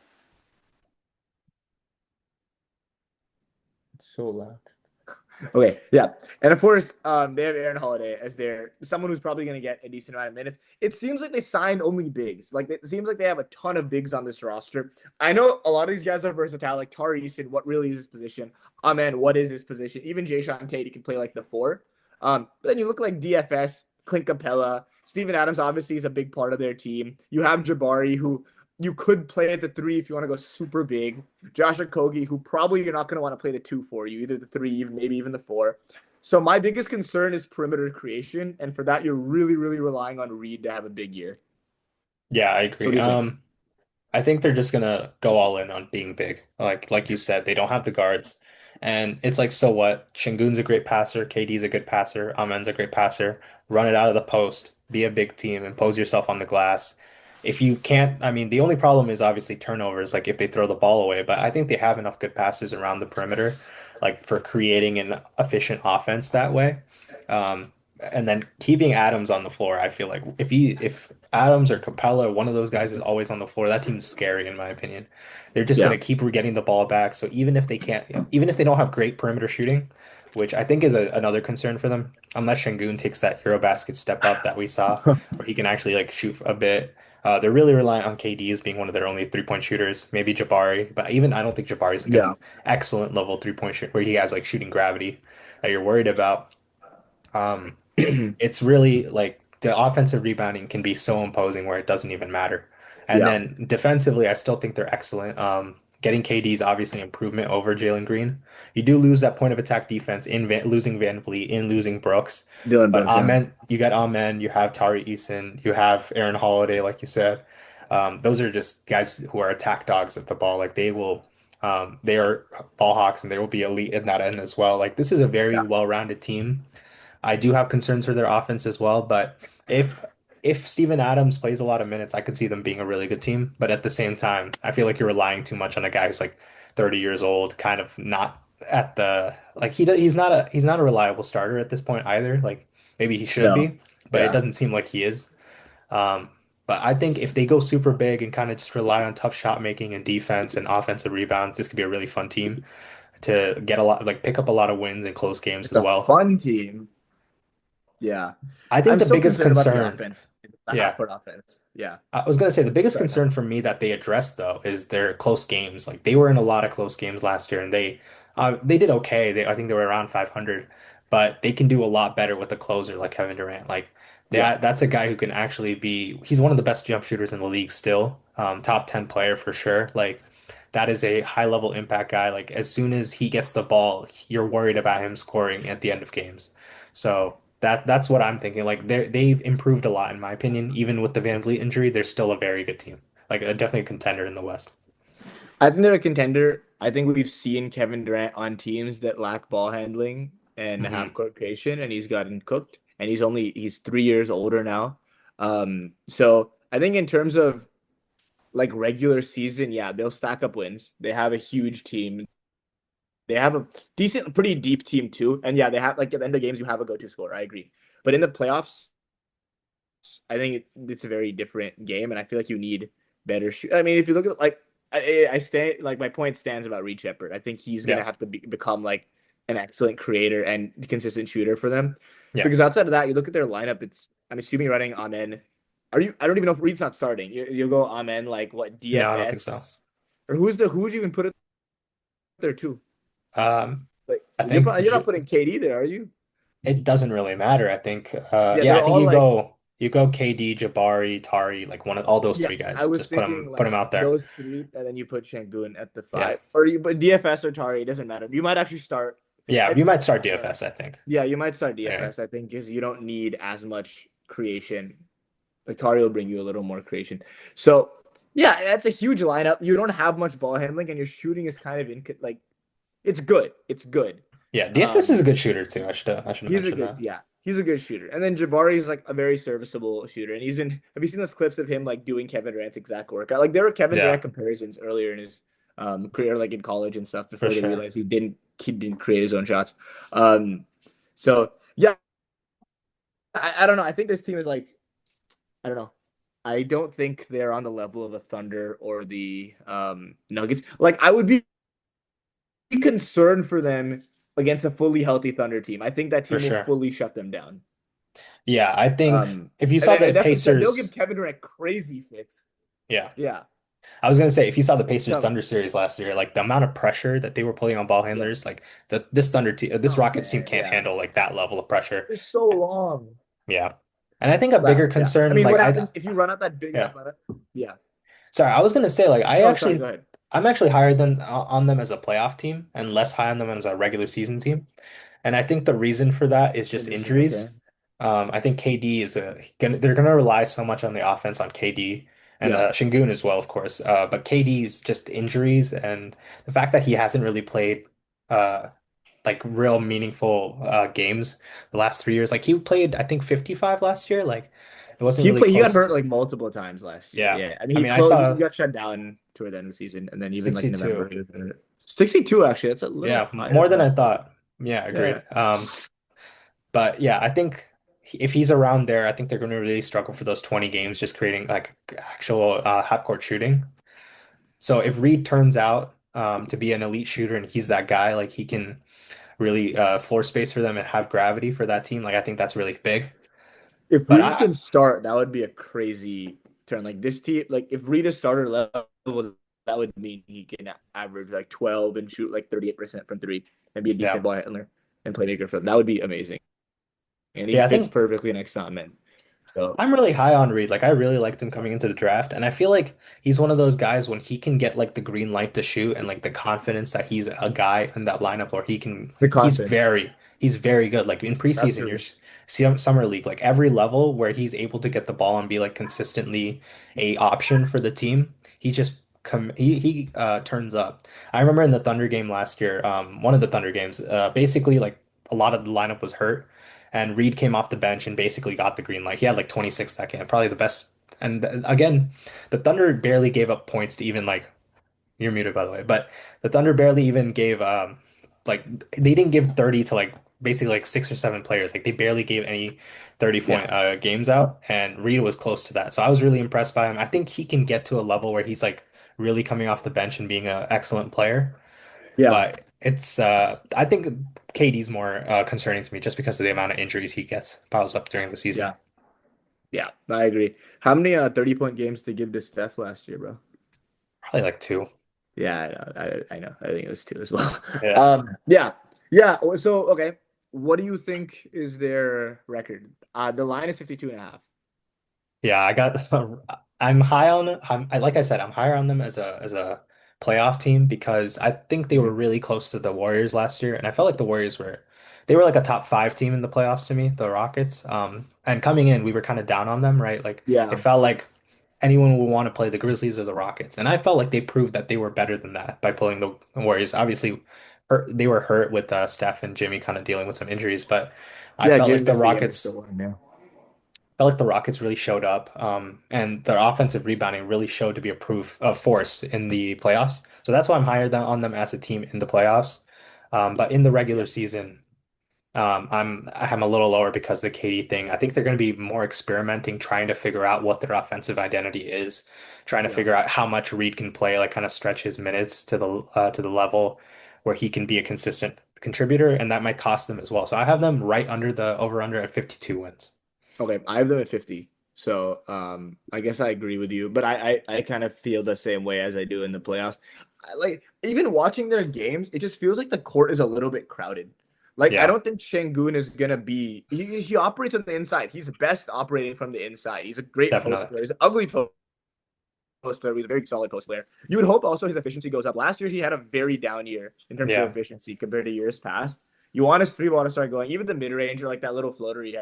so loud. Okay, yeah, and of course, they have Aaron Holiday as their someone who's probably going to get a decent amount of minutes. It seems like they signed only bigs. Like it seems like they have a ton of bigs on this roster. I know a lot of these guys are versatile, like Tari Eason. What really is his position? Amen. What is his position? Even Jay Sean Tate, he can play like the four. But then you look like DFS, Clint Capella, Steven Adams. Obviously, is a big part of their team. You have Jabari, who you could play at the three if you want to go super big. Josh Okogie, who probably you're not going to want to play the two for you, either the three, even maybe even the four. So my biggest concern is perimeter creation, and for that, you're really, really relying on Reed to have a big year. Yeah, I So what agree. do you think? I think they're just gonna go all in on being big. Like you said, they don't have the guards. And it's like, so what? Şengün's a great passer, KD's a good passer, Amen's a great passer. Run it out of the post, be a big team, impose yourself on the glass. If you can't, I mean, the only problem is obviously turnovers, like if they throw the ball away, but I think they have enough good passers around the perimeter, like for creating an efficient offense that way. And then keeping Adams on the floor, I feel like if Adams or Capella, one of those guys is always on the floor, that team's scary in my opinion. They're just Yeah. gonna keep getting the ball back. So even if they can't, even if they don't have great perimeter shooting, which I think is another concern for them, unless Şengün takes that Eurobasket step up that we saw, where he can actually like shoot a bit. They're really reliant on KD as being one of their only three-point shooters. Maybe Jabari, but even I don't think Jabari's like an Yeah. excellent level three-point shoot where he has like shooting gravity that you're worried about. Um, it's really like the offensive rebounding can be so imposing where it doesn't even matter. And Yeah. then defensively, I still think they're excellent. Getting KD is obviously improvement over Jalen Green. You do lose that point of attack defense in losing Van Vliet, in losing Brooks. Dylan But Brooks, yeah. Amen, you got Amen, you have Tari Eason, you have Aaron Holiday, like you said. Those are just guys who are attack dogs at the ball. Like they are ball hawks and they will be elite in that end as well. Like this is a very Yeah. well-rounded team. I do have concerns for their offense as well, but if if Steven Adams plays a lot of minutes, I could see them being a really good team. But at the same time, I feel like you're relying too much on a guy who's like 30 years old, kind of not at the like he's not a reliable starter at this point either. Like maybe he should No. be, but it Yeah. doesn't seem like he is. Um, but I think if they go super big and kind of just rely on tough shot making and defense and offensive rebounds, this could be a really fun team to get a lot, like pick up a lot of wins in close games It's as a well. fun team. Yeah. I think I'm the still biggest concerned about the concern, offense, the half yeah, court offense. Yeah. I was gonna say the biggest Sorry. concern for me that they addressed though is their close games. Like they were in a lot of close games last year, and they did okay. I think they were around 500, but they can do a lot better with a closer like Kevin Durant. Like Yeah. that's a guy who can actually be. He's one of the best jump shooters in the league still. Top 10 player for sure. Like that is a high level impact guy. Like as soon as he gets the ball, you're worried about him scoring at the end of games. So that's what I'm thinking. Like they've improved a lot in my opinion. Even with the Van Vliet injury, they're still a very good team. Like definitely a contender in the West. I think they're a contender. I think we've seen Kevin Durant on teams that lack ball handling and half Hmm. court creation, and he's gotten cooked. And he's 3 years older now. So I think in terms of like regular season, yeah, they'll stack up wins. They have a huge team. They have a decent, pretty deep team too. And yeah, they have like at the end of games, you have a go-to scorer. I agree. But in the playoffs, I think it's a very different game, and I feel like you need better shoot. I mean, if you look at like I stay like my point stands about Reed Shepard. I think he's gonna Yeah. have to become like an excellent creator and consistent shooter for them. Yeah. Because outside of that, you look at their lineup. I'm assuming you're running Amen. Are you? I don't even know if Reed's not starting. You'll go Amen like what No, I don't think so. DFS or who would you even put it there too? Um, Like I think you're not putting KD there, are you? it doesn't really matter. I think Yeah, yeah, they're I think all like you go KD, Jabari, Tari, like one of all those yeah, three I guys. was Just thinking put like them out there. those three, and then you put Şengün at the Yeah. five, or you put DFS or Tari. It doesn't matter. You might actually start. Yeah, I, you might start uh, DFS, I think. yeah, you might start Anyway. DFS. I think because you don't need as much creation. Like Tari will bring you a little more creation. So yeah, that's a huge lineup. You don't have much ball handling, and your shooting is kind of in like it's good. It's good. Yeah, DFS is a Um, good shooter too. I should have He's a mentioned good, that. yeah. He's a good shooter. And then Jabari is like a very serviceable shooter. And he's been, have you seen those clips of him like doing Kevin Durant's exact workout? Like there were Kevin Yeah, Durant comparisons earlier in his career, like in college and stuff, for before they sure. realized he didn't create his own shots. Um, so yeah, I don't know. I think this team is like, I don't know. I don't think they're on the level of the Thunder or the Nuggets. Like I would be concerned for them against a fully healthy Thunder team. I think that For team will sure. fully shut them down. Yeah, I think Um, if you and saw I the definitely they'll give Pacers, Kevin Durant crazy fits. yeah. Yeah, I was gonna say if you saw the Pacers tell me. Thunder series last year, like the amount of pressure that they were putting on ball Yeah. handlers, like this Thunder team, this Oh Rockets team man, can't yeah. handle like that level of pressure. It's so long. Yeah. And I think a Wow. bigger Yeah. I concern, mean, like what happens if you run out that big yeah. ass lineup? Yeah. Sorry, I was gonna say like Oh, sorry. Go ahead. I'm actually higher than on them as a playoff team and less high on them as a regular season team. And I think the reason for that is just Interesting. Okay. injuries. I think KD is they're gonna rely so much on the offense on KD and Yeah. Şengün as well, of course. But KD's just injuries and the fact that he hasn't really played. uh like real meaningful games the last 3 years. Like he played, I think 55 last year. Like it wasn't really He got close. hurt like multiple times last year. Yeah. Yeah, I mean I he mean, I closed. He saw got shut down toward the end of the season, and then even like November. 62. 62 actually. That's a little Yeah, higher more than than I I thought. thought. Yeah, Yeah, agreed. But yeah, I think if he's around there, I think they're going to really struggle for those 20 games, just creating like actual half court shooting. So if Reed turns out to be an elite shooter and he's that guy, like he can really floor space for them and have gravity for that team, like I think that's really big. if But Reed I, can start, that would be a crazy turn. Like this team, like if Reed is starter level, that would mean he can average like 12 and shoot like 38% from three and be a decent yeah, ball handler and playmaker for them. That would be amazing. And he yeah, I fits think perfectly next to man. So I'm really high on Reed. Like I really liked him coming into the draft, and I feel like he's one of those guys when he can get like the green light to shoot and like the confidence that he's a guy in that lineup where he can. the He's confidence. very he's very good. Like in That's preseason, true. see summer league, like every level where he's able to get the ball and be like consistently a option for the team. He just he turns up. I remember in the Thunder game last year, one of the Thunder games, basically like a lot of the lineup was hurt and Reed came off the bench and basically got the green light. He had like 26 that game, probably the best. And again, the Thunder barely gave up points to even like you're muted by the way, but the Thunder barely even gave like they didn't give 30 to like basically like 6 or 7 players. Like they barely gave any 30 Yeah. point games out, and Reed was close to that. So I was really impressed by him. I think he can get to a level where he's like really coming off the bench and being an excellent player. Yeah. But it's I think KD's more concerning to me just because of the amount of injuries he gets piles up during the season. Yeah. Yeah. I agree. How many 30-point games to give to Steph last year, bro? Probably like two. Yeah, I know. I know. I think it was two as well. Yeah. Yeah. Yeah. So, okay. What do you think is their record? The line is 52 and a half. Yeah, I got I'm high on it. Like I said, I'm higher on them as a playoff team because I think they were Mhm. really close to the Warriors last year, and I felt like the Warriors were they were like a top five team in the playoffs to me, the Rockets. And coming in, we were kind of down on them, right? Like it Yeah. felt like anyone would want to play the Grizzlies or the Rockets, and I felt like they proved that they were better than that by pulling the Warriors. Obviously, they were hurt with Steph and Jimmy kind of dealing with some injuries, but I Yeah, felt Jimmy like the missed the game against Rockets the one. Yeah. felt like the Rockets really showed up, and their offensive rebounding really showed to be a proof of force in the playoffs. So that's why I'm higher than on them as a team in the playoffs. But in the regular season, I'm a little lower because of the KD thing. I think they're going to be more experimenting, trying to figure out what their offensive identity is, trying to Yeah. figure out how much Reed can play, like kind of stretch his minutes to the level where he can be a consistent contributor, and that might cost them as well. So I have them right under the over under at 52 wins. Okay, I have them at 50. So I guess I agree with you, but I kind of feel the same way as I do in the playoffs. Like even watching their games, it just feels like the court is a little bit crowded. Like I Yeah, don't think Şengün is gonna be he operates on the inside. He's best operating from the inside. He's a great post definitely. player. He's an ugly post player. He's a very solid post player. You would hope also his efficiency goes up. Last year he had a very down year in terms of Yeah. efficiency compared to years past. You want his three ball to start going. Even the mid range or like that little floater he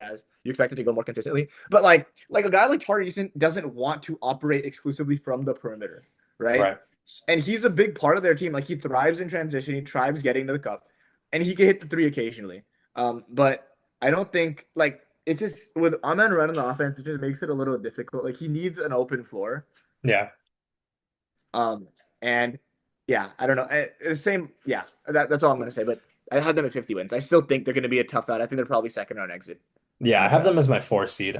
has, you expect it to go more consistently. But like a guy like Tari Eason doesn't want to operate exclusively from the perimeter, right? Right. And he's a big part of their team. Like he thrives in transition. He thrives getting to the cup, and he can hit the three occasionally. But I don't think like it just with Amen running the offense, it just makes it a little difficult. Like he needs an open floor. Yeah. Um, and yeah, I don't know. The same, yeah, that's all I'm gonna say. But I had them at 50 wins. I still think they're gonna be a tough out. I think they're probably second round exit Yeah, in I the have playoffs. them as my four seed.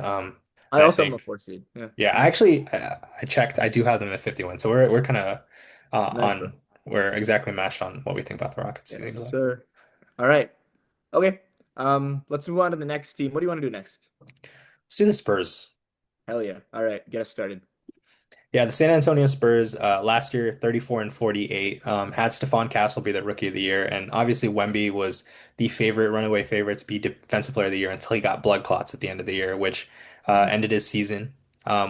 I And I also have them a think, 4 seed. Yeah, yeah, I checked. I do have them at 51. So we're kind of nice, bro. on we're exactly matched on what we think about the Rockets. Yes, sir. All right. Okay. Let's move on to the next team. What do you want to do next? Let's do the Spurs. Hell yeah. All right, get us started. Yeah, the San Antonio Spurs last year 34 and 48 had Stephon Castle be the rookie of the year, and obviously Wemby was the favorite runaway favorite to be defensive player of the year until he got blood clots at the end of the year, which Mhm. ended his season.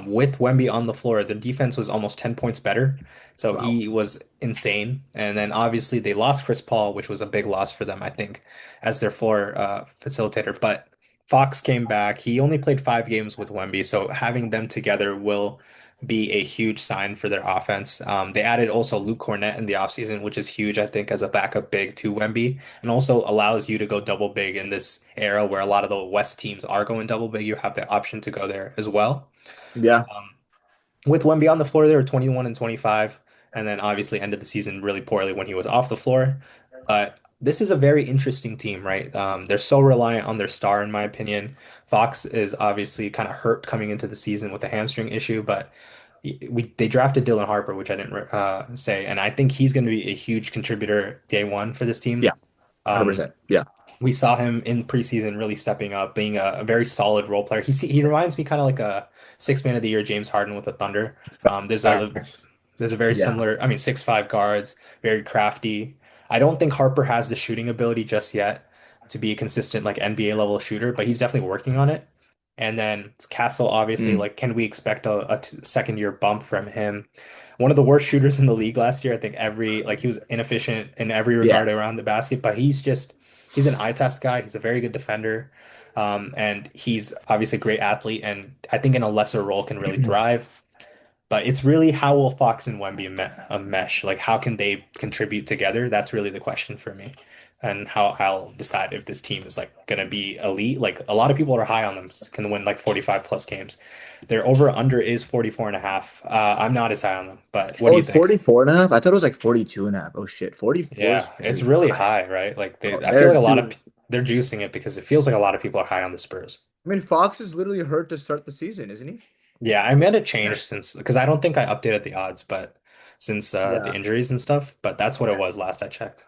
With Wemby on the floor, the defense was almost 10 points better, so Wow. he was insane. And then obviously they lost Chris Paul, which was a big loss for them, I think, as their floor facilitator. But Fox came back. He only played 5 games with Wemby, so having them together will be a huge sign for their offense. They added also Luke Cornett in the offseason, which is huge, I think, as a backup big to Wemby, and also allows you to go double big in this era where a lot of the West teams are going double big. You have the option to go there as well. Yeah. Um, with Wemby on the floor, they were 21 and 25, and then obviously ended the season really poorly when he was off the floor. But this is a very interesting team, right? They're so reliant on their star, in my opinion. Fox is obviously kind of hurt coming into the season with a hamstring issue, but they drafted Dylan Harper, which I didn't say, and I think he's going to be a huge contributor day one for this Yeah. team. Um, 100%. Yeah. we saw him in preseason really stepping up, being a very solid role player. He reminds me kind of like a six man of the year James Harden with the Thunder. Facts. There's a very Yeah. similar, I mean, 6'5" guards, very crafty. I don't think Harper has the shooting ability just yet to be a consistent like NBA level shooter, but he's definitely working on it. And then Castle, obviously, Mm. like, can we expect a second year bump from him? One of the worst shooters in the league last year. I think he was inefficient in every Yeah. regard around the basket, but he's an eye test guy. He's a very good defender. And he's obviously a great athlete, and I think in a lesser role can really thrive. But it's really how will Fox and Wemby mesh? Like, how can they contribute together? That's really the question for me, and how I'll decide if this team is like gonna be elite. Like, a lot of people are high on them, can win like 45 plus games. Their over under is 44 and a half. I'm not as high on them, but what do Oh, you it's think? 44 and a half. I thought it was like 42 and a half. Oh shit. 44 is Yeah, it's very really high. high, right? Like Oh, I feel they're like too. they're juicing it because it feels like a lot of people are high on the Spurs. I mean, Fox is literally hurt to start the season, isn't he? Yeah, I made a change Yeah. since because I don't think I updated the odds, but since the Yeah. injuries and stuff, but that's what it Yeah. was last I checked.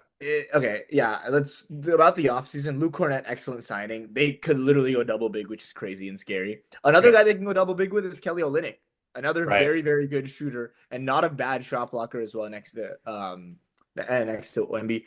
Okay, yeah. Let's about the offseason. Luke Cornett, excellent signing. They could literally go double big, which is crazy and scary. Another Yeah, guy they can go double big with is Kelly Olynyk, another right. very, very good shooter and not a bad shot blocker as well next to Wemby.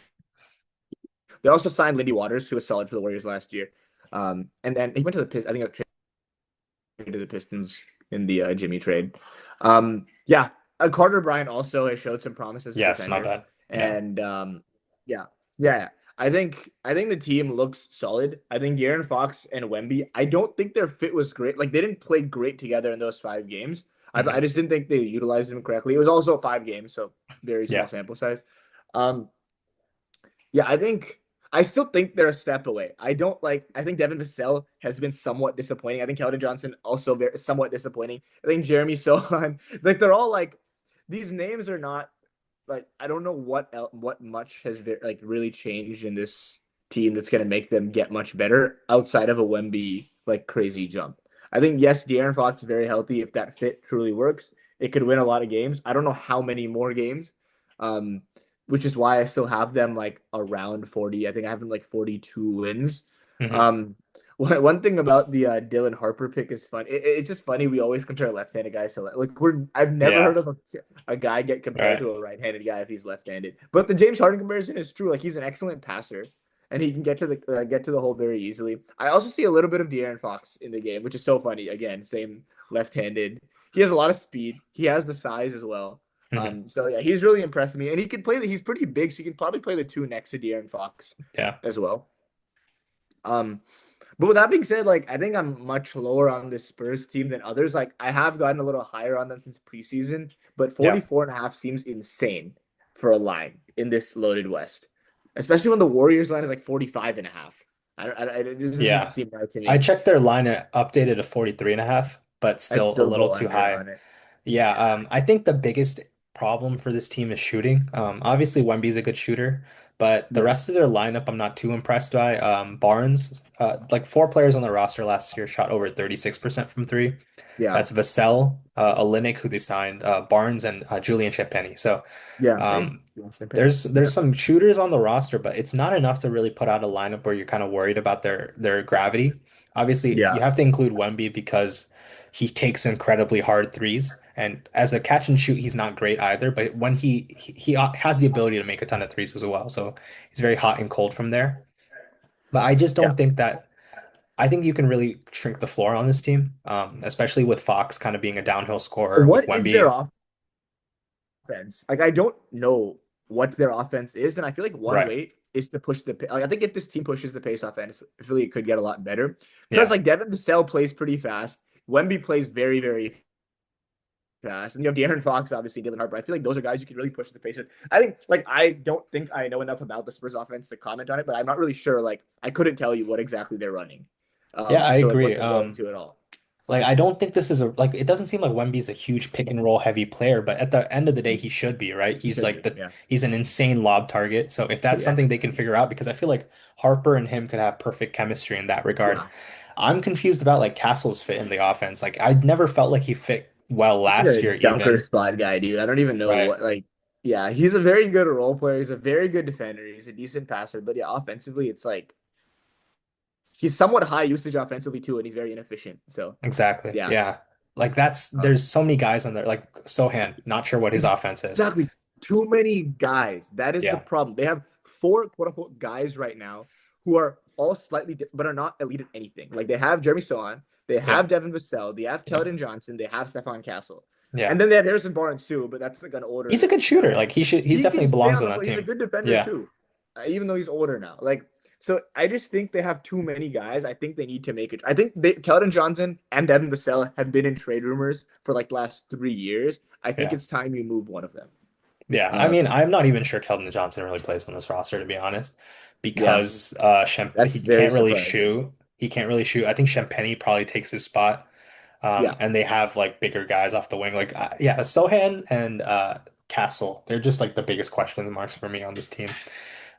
They also signed Lindy Waters, who was solid for the Warriors last year. And then he went to the Pistons. I think traded to the Pistons in the Jimmy trade. Yeah, Carter Bryant also has showed some promise as a Yes, my defender, bad. Yeah. and yeah, yeah. I think the team looks solid. I think De'Aaron Fox and Wemby. I don't think their fit was great. Like they didn't play great together in those 5 games. I Hmm. just didn't think they utilized them correctly. It was also 5 games, so very small Yeah. sample size. Um, yeah, I still think they're a step away. I think Devin Vassell has been somewhat disappointing. I think Keldon Johnson also somewhat disappointing. I think Jeremy Sohan, like they're all like these names are not like I don't know what much has like really changed in this team that's gonna make them get much better outside of a Wemby like crazy jump. I think yes, De'Aaron Fox is very healthy. If that fit truly works, it could win a lot of games. I don't know how many more games. Um, which is why I still have them like around 40. I think I have them like 42 wins. Hmm. Um, one thing about the Dylan Harper pick is fun. It's just funny. We always compare left-handed guys to I've never heard Yeah. of a guy get compared Right. to a right-handed guy if he's left-handed. But the James Harden comparison is true. Like he's an excellent passer and he can get to the hole very easily. I also see a little bit of De'Aaron Fox in the game, which is so funny. Again, same left-handed. He has a lot of speed. He has the size as well. Hmm. So yeah, he's really impressed me, and he can play. He's pretty big, so he can probably play the two next to De'Aaron Fox Yeah. as well. Um, but with that being said, like I think I'm much lower on this Spurs team than others. Like I have gotten a little higher on them since preseason, but Yeah. 44 and a half seems insane for a line in this loaded West, especially when the Warriors line is like 45 and a half. It just doesn't Yeah. seem right to I me. checked their line at updated to 43 and a half, but I'd still a still little go too under high. on it. Yeah, I think the biggest problem for this team is shooting. Obviously Wemby's a good shooter, but the Yeah, rest of their lineup I'm not too impressed by. Barnes, like four players on the roster last year shot over 36% from three. yeah, That's Vassell, Olynyk, who they signed, Barnes, and Julian Champagnie. So yeah. Hey, um, you want some penny? there's Yeah, some shooters on the roster, but it's not enough to really put out a lineup where you're kind of worried about their gravity. Obviously, you yeah. have to include Wemby because he takes incredibly hard threes, and as a catch and shoot, he's not great either. But when he has the ability to make a ton of threes as well, so he's very hot and cold from there. But I just Yeah. don't think that. I think you can really shrink the floor on this team, especially with Fox kind of being a downhill scorer with What is their Wemby. offense? Like I don't know what their offense is, and I feel like one Right. way is to push like I think if this team pushes the pace offense, I feel like it could get a lot better. Because Yeah. like Devin Vassell plays pretty fast. Wemby plays very, very pass. And you have De'Aaron Fox, obviously, Dylan Harper. I feel like those are guys you can really push the pace with. I think, like, I don't think I know enough about the Spurs offense to comment on it, but I'm not really sure. Like, I couldn't tell you what exactly they're running. Yeah, I So like what agree. they're going to at all. Like I don't think this is a like it doesn't seem like Wemby's a huge pick and roll heavy player, but at the end of the day he should be, right? He He's should like be, yeah. he's an insane lob target. So if that's Yeah. something they can figure out, because I feel like Harper and him could have perfect chemistry in that regard. Yeah. I'm confused about like Castle's fit in the offense. Like I never felt like he fit well He's like last a year dunker even. spot guy, dude. I don't even know Right. what like yeah, he's a very good role player. He's a very good defender. He's a decent passer. But yeah, offensively, it's like he's somewhat high usage offensively too, and he's very inefficient. So Exactly. yeah. Yeah. Like that's Um, there's so many guys on there. Like Sohan, not sure what his offense is. exactly. Too many guys. That is the Yeah. problem. They have four quote unquote guys right now who are all slightly but are not elite at anything. Like they have Jeremy Sohan, they Yeah. have Devin Vassell, they have Yeah. Keldon Johnson, they have Stephon Castle. Yeah. And then they have Harrison Barnes too, but that's like an He's a older good shooter. guy. Like he's He definitely can stay belongs on on the that floor. He's a team. good defender Yeah. too, even though he's older now. Like, so I just think they have too many guys. I think they need to make it. I think Keldon Johnson and Devin Vassell have been in trade rumors for like the last 3 years. I think Yeah. it's time you move one of them. Yeah, I Um, mean, I'm not even sure Keldon Johnson really plays on this roster, to be honest, yeah, because that's he very can't really surprising. shoot. He can't really shoot. I think Champagny probably takes his spot. Yeah, And they have like bigger guys off the wing, like yeah, Sohan and Castle. They're just like the biggest question marks for me on this team.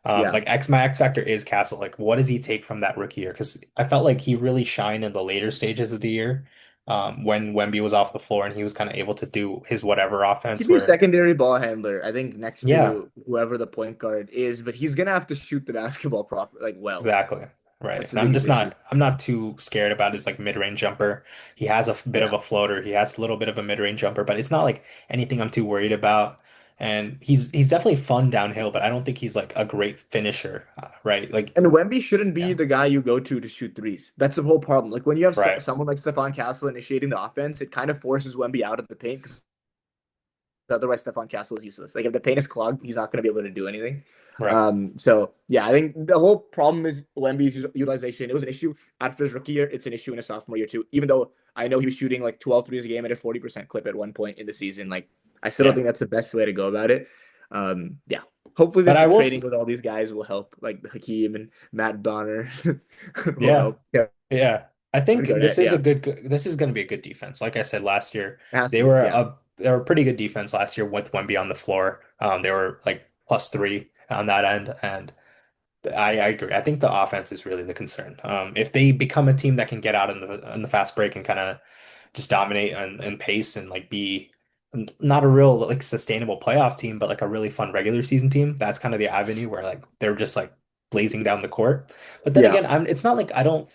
yeah. Like my X factor is Castle. Like, what does he take from that rookie year? Because I felt like he really shined in the later stages of the year, when Wemby was off the floor and he was kind of able to do his whatever He could offense. be a Where secondary ball handler, I think, next yeah. to whoever the point guard is, but he's gonna have to shoot the basketball proper, like well. Exactly. Right. That's the And I'm biggest just issue. I'm not too scared about his like mid-range jumper. He has a bit of Yeah. a floater. He has a little bit of a mid-range jumper, but it's not like anything I'm too worried about. And he's definitely fun downhill, but I don't think he's like a great finisher, right? Like And Wemby shouldn't be yeah. the guy you go to shoot threes. That's the whole problem. Like when you have Right. someone like Stephon Castle initiating the offense, it kind of forces Wemby out of the paint because otherwise Stephon Castle is useless. Like if the paint is clogged, he's not going to be able to do anything. Right. So yeah, I think the whole problem is Wemby's utilization. It was an issue after his rookie year. It's an issue in his sophomore year too. Even though I know he was shooting like 12 threes a game at a 40% clip at one point in the season. Like I still don't Yeah. think that's the best way to go about it. Yeah. Hopefully But this I will trading with all these guys will help. Like Hakeem and Matt Bonner will yeah. help. Yeah. Yeah. I think Garnett, yeah. this is going to be a good defense. Like I said last year, It has to be. Yeah. they were a pretty good defense last year with Wemby on the floor. They were like +3 on that end, and I agree. I think the offense is really the concern. If they become a team that can get out in the fast break and kind of just dominate and pace and like be not a real like sustainable playoff team, but like a really fun regular season team, that's kind of the avenue where like they're just like blazing down the court. But then Yeah. again, it's not like I don't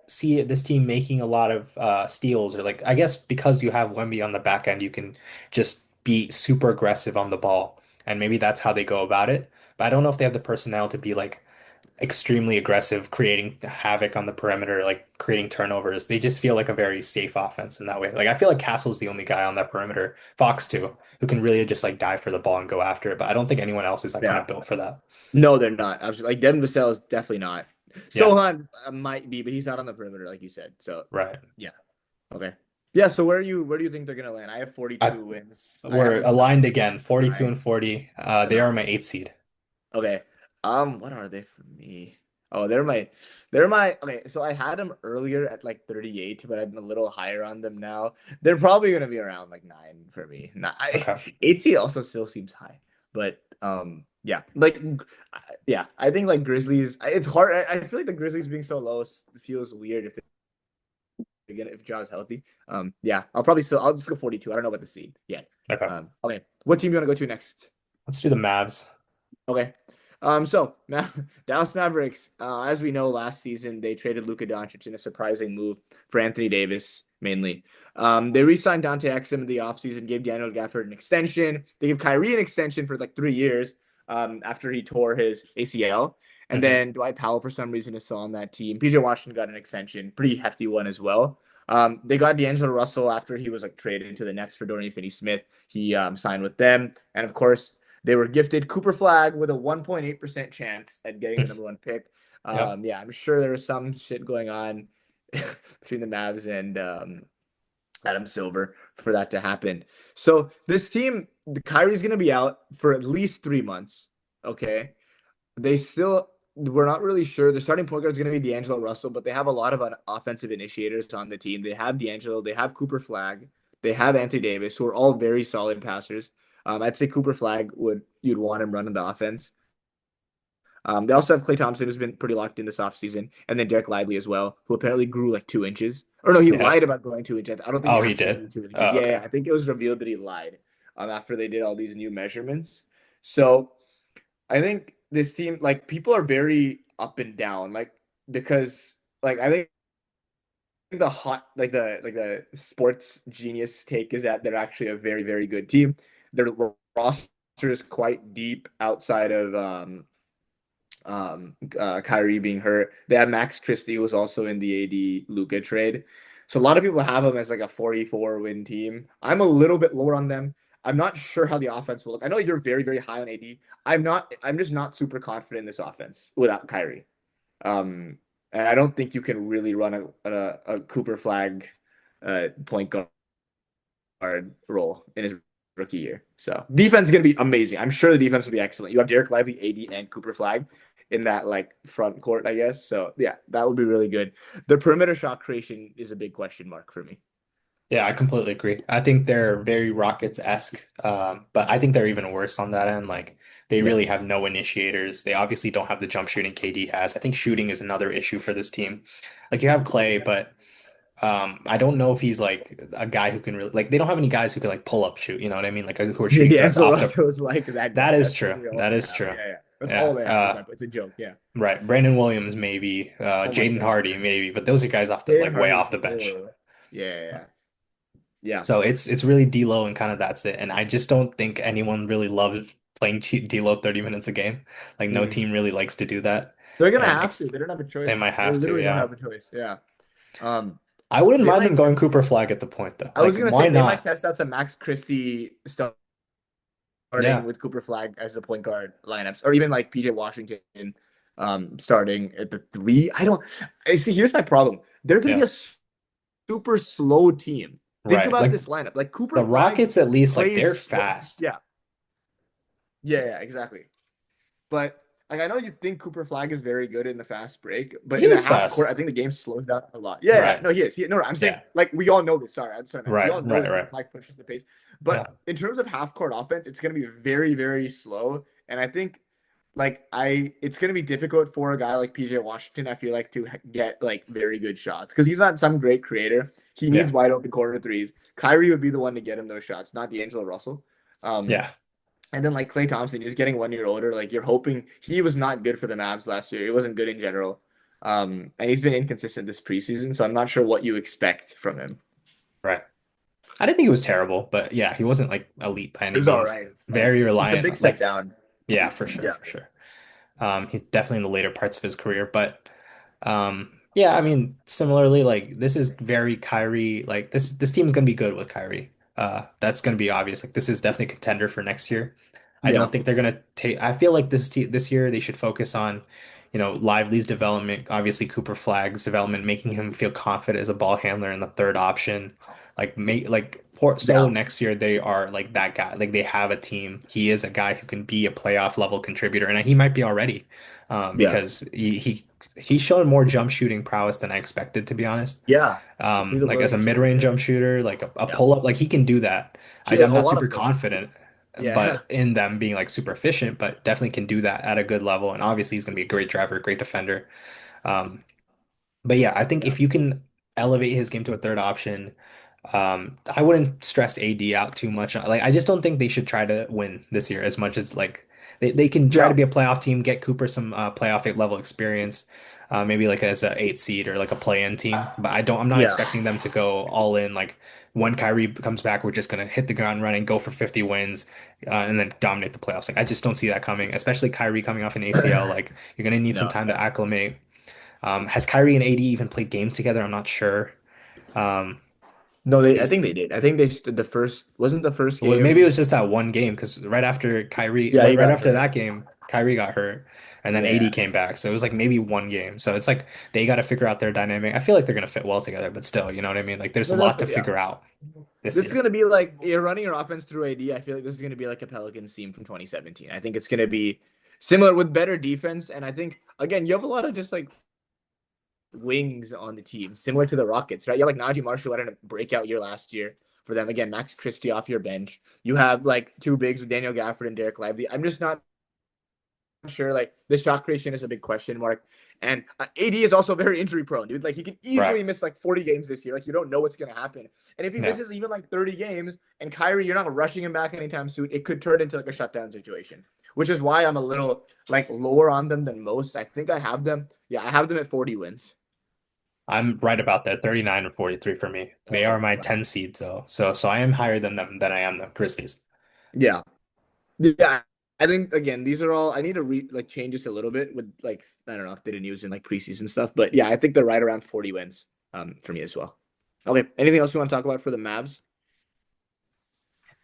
see this team making a lot of steals or like I guess because you have Wemby on the back end, you can just be super aggressive on the ball, and maybe that's how they go about it. But I don't know if they have the personnel to be like extremely aggressive, creating havoc on the perimeter, like creating turnovers. They just feel like a very safe offense in that way. Like I feel like Castle's the only guy on that perimeter, Fox too, who can really just like dive for the ball and go after it. But I don't think anyone else is like kind Yeah. of built for that. No, they're not. Absolutely. Like Devin Vassell is definitely not. Yeah, Sohan might be, but he's not on the perimeter, like you said. So right. yeah. Okay. Yeah. So where do you think they're gonna land? I have I 42 wins. I We're have them aligned solid again, 42 9. and 40. They Yeah. are my 8th seed. Okay. What are they for me? Oh, okay. So I had them earlier at like 38, but I'm a little higher on them now. They're probably gonna be around like 9 for me. Okay. 8 also still seems high, but yeah, like yeah, I think like Grizzlies. It's hard. I feel like the Grizzlies being so low feels weird if again if Jaw's healthy. Yeah, I'll just go 42. I don't know about the seed yet. Okay. Okay. What team you want to go to next? Let's do the Mavs. Okay. So Dallas Mavericks, as we know, last season they traded Luka Doncic in a surprising move for Anthony Davis, mainly. They re-signed Dante Exum in the offseason, gave Daniel Gafford an extension. They gave Kyrie an extension for like 3 years, after he tore his ACL. And Hmm. then Dwight Powell, for some reason, is still on that team. PJ Washington got an extension, pretty hefty one as well. They got D'Angelo Russell after he was like traded to the Nets for Dorian Finney-Smith. He signed with them. And of course, they were gifted Cooper Flag with a 1.8% chance at getting the number one pick. Yep. Yeah, I'm sure there was some shit going on between the Mavs and Adam Silver for that to happen. So this team, the Kyrie's going to be out for at least 3 months. Okay. They still, we're not really sure. The starting point guard is going to be D'Angelo Russell, but they have a lot of offensive initiators on the team. They have D'Angelo, they have Cooper Flag, they have Anthony Davis, who are all very solid passers. I'd say Cooper Flag you'd want him running the offense. They also have Klay Thompson, who's been pretty locked in this offseason, and then Derek Lively as well, who apparently grew like 2 inches. Or no, he Yeah. lied about growing 2 inches. I don't think he Oh, he actually did. grew 2 inches. Oh, Yeah, okay. yeah, I think it was revealed that he lied after they did all these new measurements. So I think this team, like, people are very up and down, like, because like I think the hot like the sports genius take is that they're actually a very, very good team. Their roster is quite deep outside of Kyrie being hurt. They have Max Christie, who was also in the AD Luka trade. So a lot of people have them as like a 44 win team. I'm a little bit lower on them. I'm not sure how the offense will look. I know you're very, very high on AD. I'm not, I'm just not super confident in this offense without Kyrie. And I don't think you can really run a Cooper Flag point guard role in his rookie year. So defense is gonna be amazing. I'm sure the defense will be excellent. You have Derek Lively, AD, and Cooper Flag in that like front court, I guess. So yeah, that would be really good. The perimeter shot creation is a big question mark for me. Yeah, I completely agree. I think they're very Rockets-esque, but I think they're even worse on that end. Like they Yeah. really have no initiators. They obviously don't have the jump shooting KD has. I think shooting is another issue for this team. Like you have Clay, but I don't know if he's like a guy who can really like they don't have any guys who can like pull up shoot, you know what I mean? Like who are Yeah, shooting threats D'Angelo off the Russell is like that That guy. is That's true. literally all That they is have. true. Yeah, yeah. That's all Yeah. they have besides. It's a joke. Yeah. Right. Brandon Williams maybe, Oh my Jaden God. Hardy maybe, but those are guys off the Hayden like way Hardy. off the bench. Oh. Yeah, yeah, yeah. So it's really D'Lo and kind of that's it. And I just don't think anyone really loves playing D'Lo 30 minutes a game. Like Yeah. no team really likes to do that. They're gonna And have to. ex They don't have a They choice. might They have to, literally don't yeah. have a choice. Yeah. Um, I wouldn't they mind them might going test. Cooper Flag at the point though. I was Like gonna say why they might not? test out some Max Christie starting Yeah. with Cooper Flag as the point guard lineups, or even like PJ Washington starting at the three. I don't. I see. Here's my problem. They're gonna be Yeah. a super slow team. Think Right. about Like this lineup. Like Cooper the Flag Rockets at least like they're plays slow. fast. Yeah. Yeah. Yeah. Exactly. But like I know you think Cooper Flag is very good in the fast break, but He in the is half court, fast. I think the game slows down a lot. Yeah, yeah. Right. No, he is. No, no, I'm saying Yeah. like we all know this. Sorry, I'm sorry, man. We Right. all know Right. that Cooper Right. Flag pushes the pace, Yeah. but in terms of half court offense, it's gonna be very, very slow. And I think it's gonna be difficult for a guy like PJ Washington. I feel like to get like very good shots because he's not some great creator. He Yeah. needs wide open corner threes. Kyrie would be the one to get him those shots, not D'Angelo Russell. Um, Yeah. and then like Klay Thompson, he's getting 1 year older. Like you're hoping he was not good for the Mavs last year. He wasn't good in general. And he's been inconsistent this preseason, so I'm not sure what you expect from him. Right. I didn't think it was terrible, but yeah, he wasn't like elite by It any was all means. right. It's fine. Very It's a big reliant. step Like, down. yeah, for sure, Yeah. for sure. He's definitely in the later parts of his career, but yeah, I mean, similarly, like this is very Kyrie. Like this team's gonna be good with Kyrie. That's gonna be obvious. Like this is definitely a contender for next year. I Yeah. don't think they're gonna take. I feel like this year they should focus on, Lively's development. Obviously, Cooper Flag's development, making him feel confident as a ball handler and the third option. So Yeah. next year they are like that guy. Like they have a team. He is a guy who can be a playoff level contributor, and he might be already, Yeah. because he's shown more jump shooting prowess than I expected, to be honest. Yeah. He's a Like as willing a shooter. mid-range jump shooter, like a Yeah. pull-up, like he can do that. He a I'm not lot super of them. confident, Yeah. but in them being like super efficient, but definitely can do that at a good level. And obviously he's gonna be a great driver, great defender. Um, but yeah, I think Yeah. if you can elevate his game to a third option, I wouldn't stress AD out too much. Like, I just don't think they should try to win this year as much as like they can try to No. be a playoff team, get Cooper some playoff level experience, maybe like as a eight seed or like a play-in team. But I'm not Yeah. expecting them to go all in. Like when Kyrie comes back, we're just gonna hit the ground running, go for 50 wins, and then dominate the playoffs. Like I just don't see that coming, especially Kyrie coming off an ACL. Like you're gonna need some No. time to Yeah. acclimate. Has Kyrie and AD even played games together? I'm not sure. Um, No, I is think they did. I think they stood the first, wasn't the first Well, maybe it game. was just that one game because right after Yeah, he right got after hurt. that game, Kyrie got hurt, and then Yeah. AD came back. So it was like maybe one game. So it's like they got to figure out their dynamic. I feel like they're gonna fit well together, but still, you know what I mean? Like there's a No, lot to definitely. Yeah. figure out this This is year. gonna be like you're running your offense through AD. I feel like this is gonna be like a Pelicans team from 2017. I think it's gonna be similar with better defense, and I think again you have a lot of just like wings on the team, similar to the Rockets, right? You have like Najee Marshall had a breakout year last year for them. Again, Max Christie off your bench. You have like two bigs with Daniel Gafford and Derek Lively. I'm just not sure. Like the shot creation is a big question mark. And AD is also very injury prone, dude. Like he could Right. easily miss like 40 games this year. Like you don't know what's gonna happen. And if he Yeah. misses even like 30 games, and Kyrie, you're not rushing him back anytime soon, it could turn into like a shutdown situation. Which is why I'm a little like lower on them than most. I think I have them. Yeah, I have them at 40 wins. I'm right about that. 39 or 43 for me. They Okay. are my Wow. 10 seeds though. So I am higher than them than I am the Grizzlies. Yeah. Yeah. I think again, these are all I need to like change this a little bit with like I don't know, updated news and like preseason stuff. But yeah, I think they're right around 40 wins for me as well. Okay. Anything else you want to talk about for the Mavs?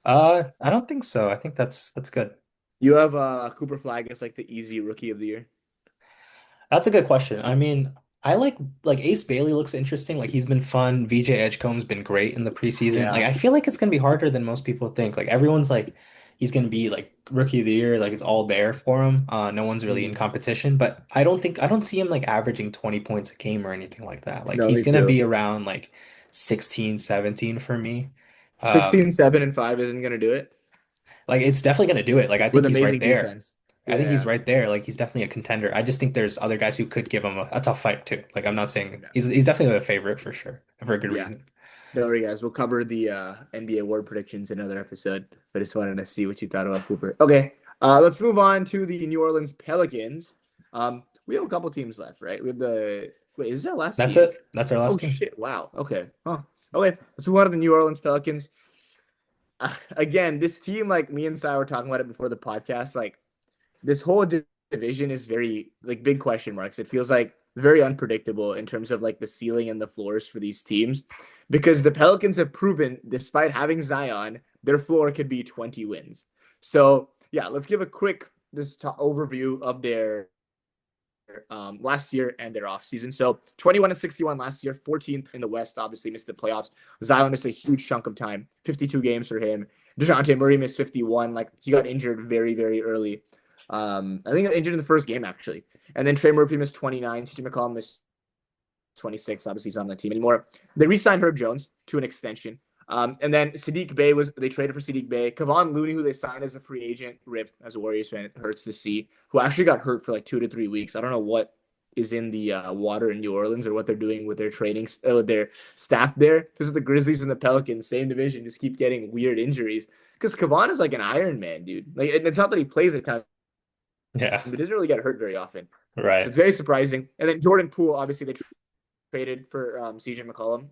I don't think so. I think that's good. You have Cooper Flag as like the easy rookie of the year. That's a good question. I mean, I like Ace Bailey looks interesting. Like he's been fun. VJ Edgecomb's been great in the preseason. Like Yeah. I feel like it's gonna be harder than most people think. Like everyone's like he's gonna be like rookie of the year. Like it's all there for him. No one's really in Mhm. competition. But I don't see him like averaging 20 points a game or anything like that. Like No, he's me gonna too. be around like 16, 17 for me. Um, 16, 7, and 5 isn't gonna do it like it's definitely gonna do it. Like I think with he's right amazing there. defense. I think he's Yeah. right there. Like he's definitely a contender. I just think there's other guys who could give him a tough fight too. Like I'm not saying Yeah. he's definitely a favorite for sure, for a good Yeah. reason. Don't worry, guys. We'll cover the NBA award predictions in another episode. But I just wanted to see what you thought about Cooper. Okay, let's move on to the New Orleans Pelicans. We have a couple teams left, right? We have the wait, is that last That's team? it. That's our Oh last team. shit! Wow. Okay. Huh. Okay. Let's move on to the New Orleans Pelicans. Again, this team, like me and Sai were talking about it before the podcast. Like this whole division is very like big question marks. It feels like very unpredictable in terms of like the ceiling and the floors for these teams because the Pelicans have proven despite having Zion, their floor could be 20 wins. So, yeah, let's give a quick overview of their last year and their offseason. So 21 and 61 last year, 14th in the West, obviously missed the playoffs. Zion missed a huge chunk of time, 52 games for him. DeJounte Murray missed 51. Like he got injured very, very early. I think he got injured in the first game actually. And then Trey Murphy missed 29. CJ McCollum missed 26. Obviously, he's not on the team anymore. They re-signed Herb Jones to an extension. And then Sadiq Bey they traded for Sadiq Bey. Kevon Looney, who they signed as a free agent, Rip, as a Warriors fan, it hurts to see, who actually got hurt for like 2 to 3 weeks. I don't know what is in the water in New Orleans or what they're doing with their with their staff there. Because the Grizzlies and the Pelicans, same division, just keep getting weird injuries. Because Kevon is like an Iron Man, dude. Like it's not that he plays a ton, Yeah. but doesn't really get hurt very often. So Right. it's very surprising. And then Jordan Poole, obviously, they traded for CJ McCollum.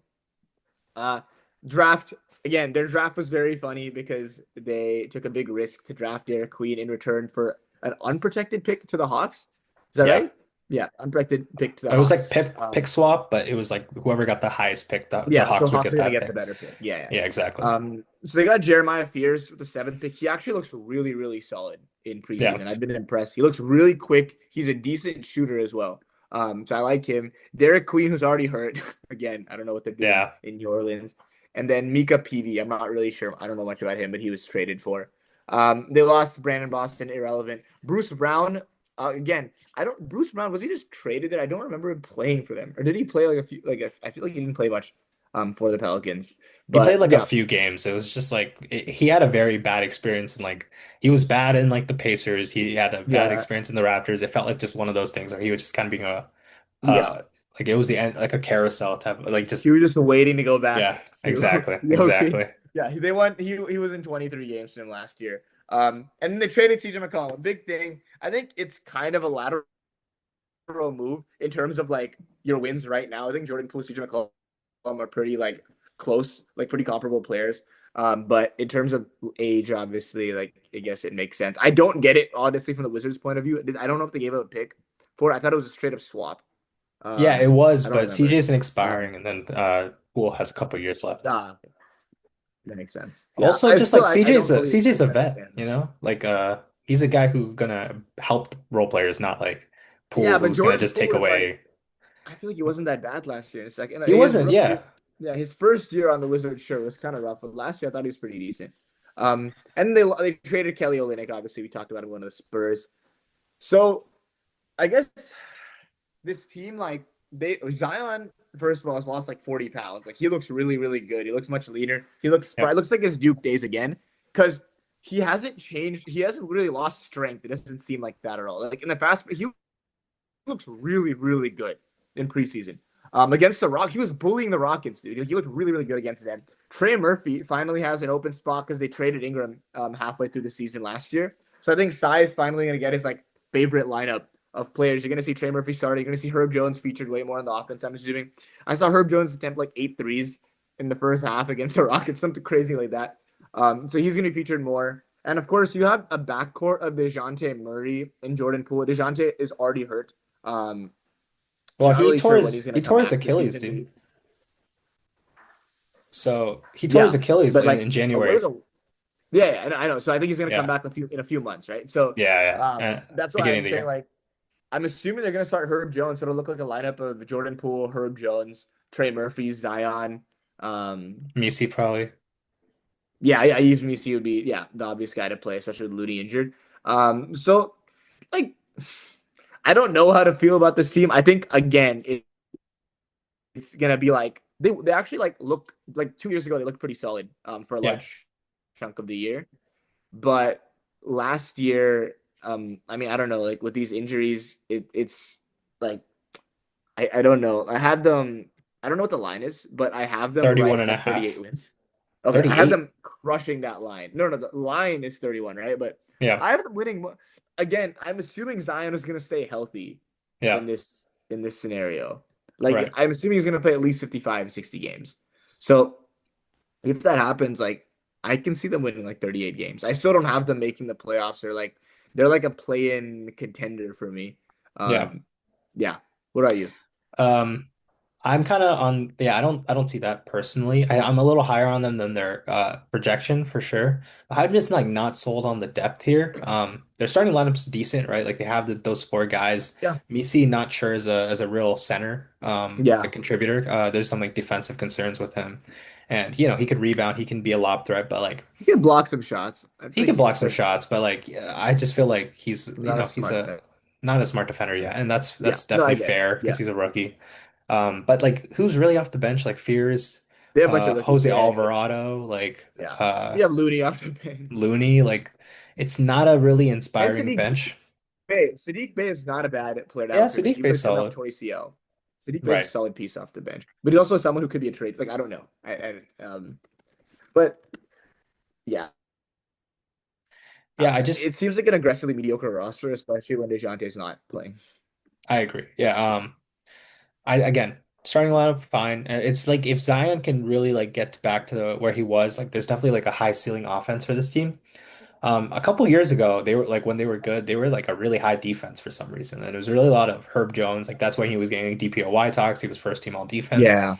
Uh, draft again. Their draft was very funny because they took a big risk to draft Derek Queen in return for an unprotected pick to the Hawks. Is that Yeah. right? Yeah, unprotected pick to the It was like Hawks. pick swap, but it was like whoever got the highest pick, the Yeah, so Hawks would Hawks get are gonna that get the pick. better pick. Yeah, yeah. Yeah, exactly. So they got Jeremiah Fears with the seventh pick. He actually looks really, really solid in Yeah. preseason. I've been impressed. He looks really quick. He's a decent shooter as well. So I like him. Derek Queen, who's already hurt. Again, I don't know what they're doing Yeah. in New Orleans. And then Mika PV. I'm not really sure. I don't know much about him, but he was traded for. They lost Brandon Boston, irrelevant. Bruce Brown, again, I don't. Bruce Brown was he just traded there? I don't remember him playing for them, or did he play like a few? I feel like he didn't play much for the Pelicans. He played But like a yeah, few games. It was just like he had a very bad experience and like he was bad in like the Pacers. He had a bad yeah, experience in the Raptors. It felt like just one of those things where he was just kind of being a yeah. like it was the end like a carousel type of like He just was just waiting to go back yeah, to exactly. okay. Exactly. Yeah, they won. He was in 23 games for them last year. And then they traded CJ McCollum. A big thing. I think it's kind of a lateral move in terms of like your wins right now. I think Jordan Poole, CJ McCollum are pretty like close, like pretty comparable players. But in terms of age, obviously, like I guess it makes sense. I don't get it honestly from the Wizards' point of view. I don't know if they gave up a pick for it. I thought it was a straight up swap. Yeah, it was, I don't but remember. CJ's an Um, expiring and then Poole has a couple years left. that makes sense. Yeah, Also just like I don't fully CJ's like a vet, understand you them. know? Like he's a guy who's gonna help role players, not like Yeah, Poole, but who's gonna Jordan just Poole take was like, away. I feel like he wasn't that bad last year. It's like He wasn't, yeah, yeah, his first year on the Wizards, sure, was kind of rough, but last year I thought he was pretty decent. And they traded Kelly Olynyk. Obviously, we talked about him going to the Spurs. So I guess this team, like they Zion, first of all, has lost like 40 pounds. Like he looks really, really good. He looks much leaner. He looks spry. yep, Looks like his Duke days again. Because he hasn't changed. He hasn't really lost strength. It doesn't seem like that at all. Like in the fast, he looks really, really good in preseason. Against the Rock, he was bullying the Rockets, dude. He looked really, really good against them. Trey Murphy finally has an open spot because they traded Ingram halfway through the season last year. So I think Sai is finally going to get his like favorite lineup of players. You're going to see Trey Murphy starting. You're going to see Herb Jones featured way more on the offense. I'm assuming. I saw Herb Jones attempt like 8 threes in the first half against the Rockets, something crazy like that. So he's going to be featured more. And of course, you have a backcourt of DeJounte Murray and Jordan Poole. DeJounte is already hurt. well, So not really sure when he's he gonna come tore his back this Achilles, season. dude. So he tore his Yeah, Achilles but like, in what is January. a yeah, yeah, I know. So I think he's gonna come Yeah, back in a few months, right? So yeah. that's why Beginning I'm of the saying year. like I'm assuming they're gonna start Herb Jones. So it'll look like a lineup of Jordan Poole, Herb Jones, Trey Murphy, Zion. Misi probably. Yeah, I usually see would be the obvious guy to play, especially with Looney injured. So like I don't know how to feel about this team. I think again it's gonna be like they actually like look like 2 years ago they looked pretty solid for a Yeah, large chunk of the year, but last year I mean I don't know like with these injuries it's like I don't know I had them I don't know what the line is but I have them 31 right and a at 38 half. wins. Okay, I have 38? them crushing that line. No, the line is 31, right? But Yeah, I have them winning. Again, I'm assuming Zion is going to stay healthy yeah, in this scenario. Like right. I'm assuming he's going to play at least 55, 60 games. So if that happens, like I can see them winning like 38 games. I still don't have them making the playoffs or like they're like a play-in contender for me. Yeah. Um, yeah. What about you? Um, I'm kind of on, yeah, I don't see that personally. I'm a little higher on them than their projection for sure. I'm just like not sold on the depth here. Their starting lineup's decent, right? Like they have those four guys. Yeah. Misi not sure as a real center, a Yeah. contributor. There's some like defensive concerns with him. And he could rebound, he can be a lob threat, but like He can block some shots. I he feel can like block some but shots, but like yeah, I just feel like not a he's smart a defender. not a smart defender yet, and Yeah. that's No, I definitely get it. fair because Yeah. he's a rookie. But like who's really off the bench? Like Fears, They have a bunch of rookies. Jose Yeah, yeah, Alvarado, like yeah. You have Looney off the bench. Looney. Like it's not a really And inspiring Sadiq bench. Bey. Sadiq Bey is not a bad player to have Yeah, off your bench, Sadiq even though Bey's he's coming off a solid. torn ACL. Sadiq Bey is a Right. solid piece off the bench, but he's also someone who could be a trade. Like I don't know. But yeah, Yeah, it seems like an aggressively mediocre roster, especially when Dejounte is not playing. I agree. Yeah. I again starting lineup fine. It's like if Zion can really like get back to where he was, like there's definitely like a high ceiling offense for this team. A couple years ago, they were like when they were good, they were like a really high defense for some reason. And it was really a lot of Herb Jones. Like that's when he was getting DPOY talks. He was first team all defense. Yeah.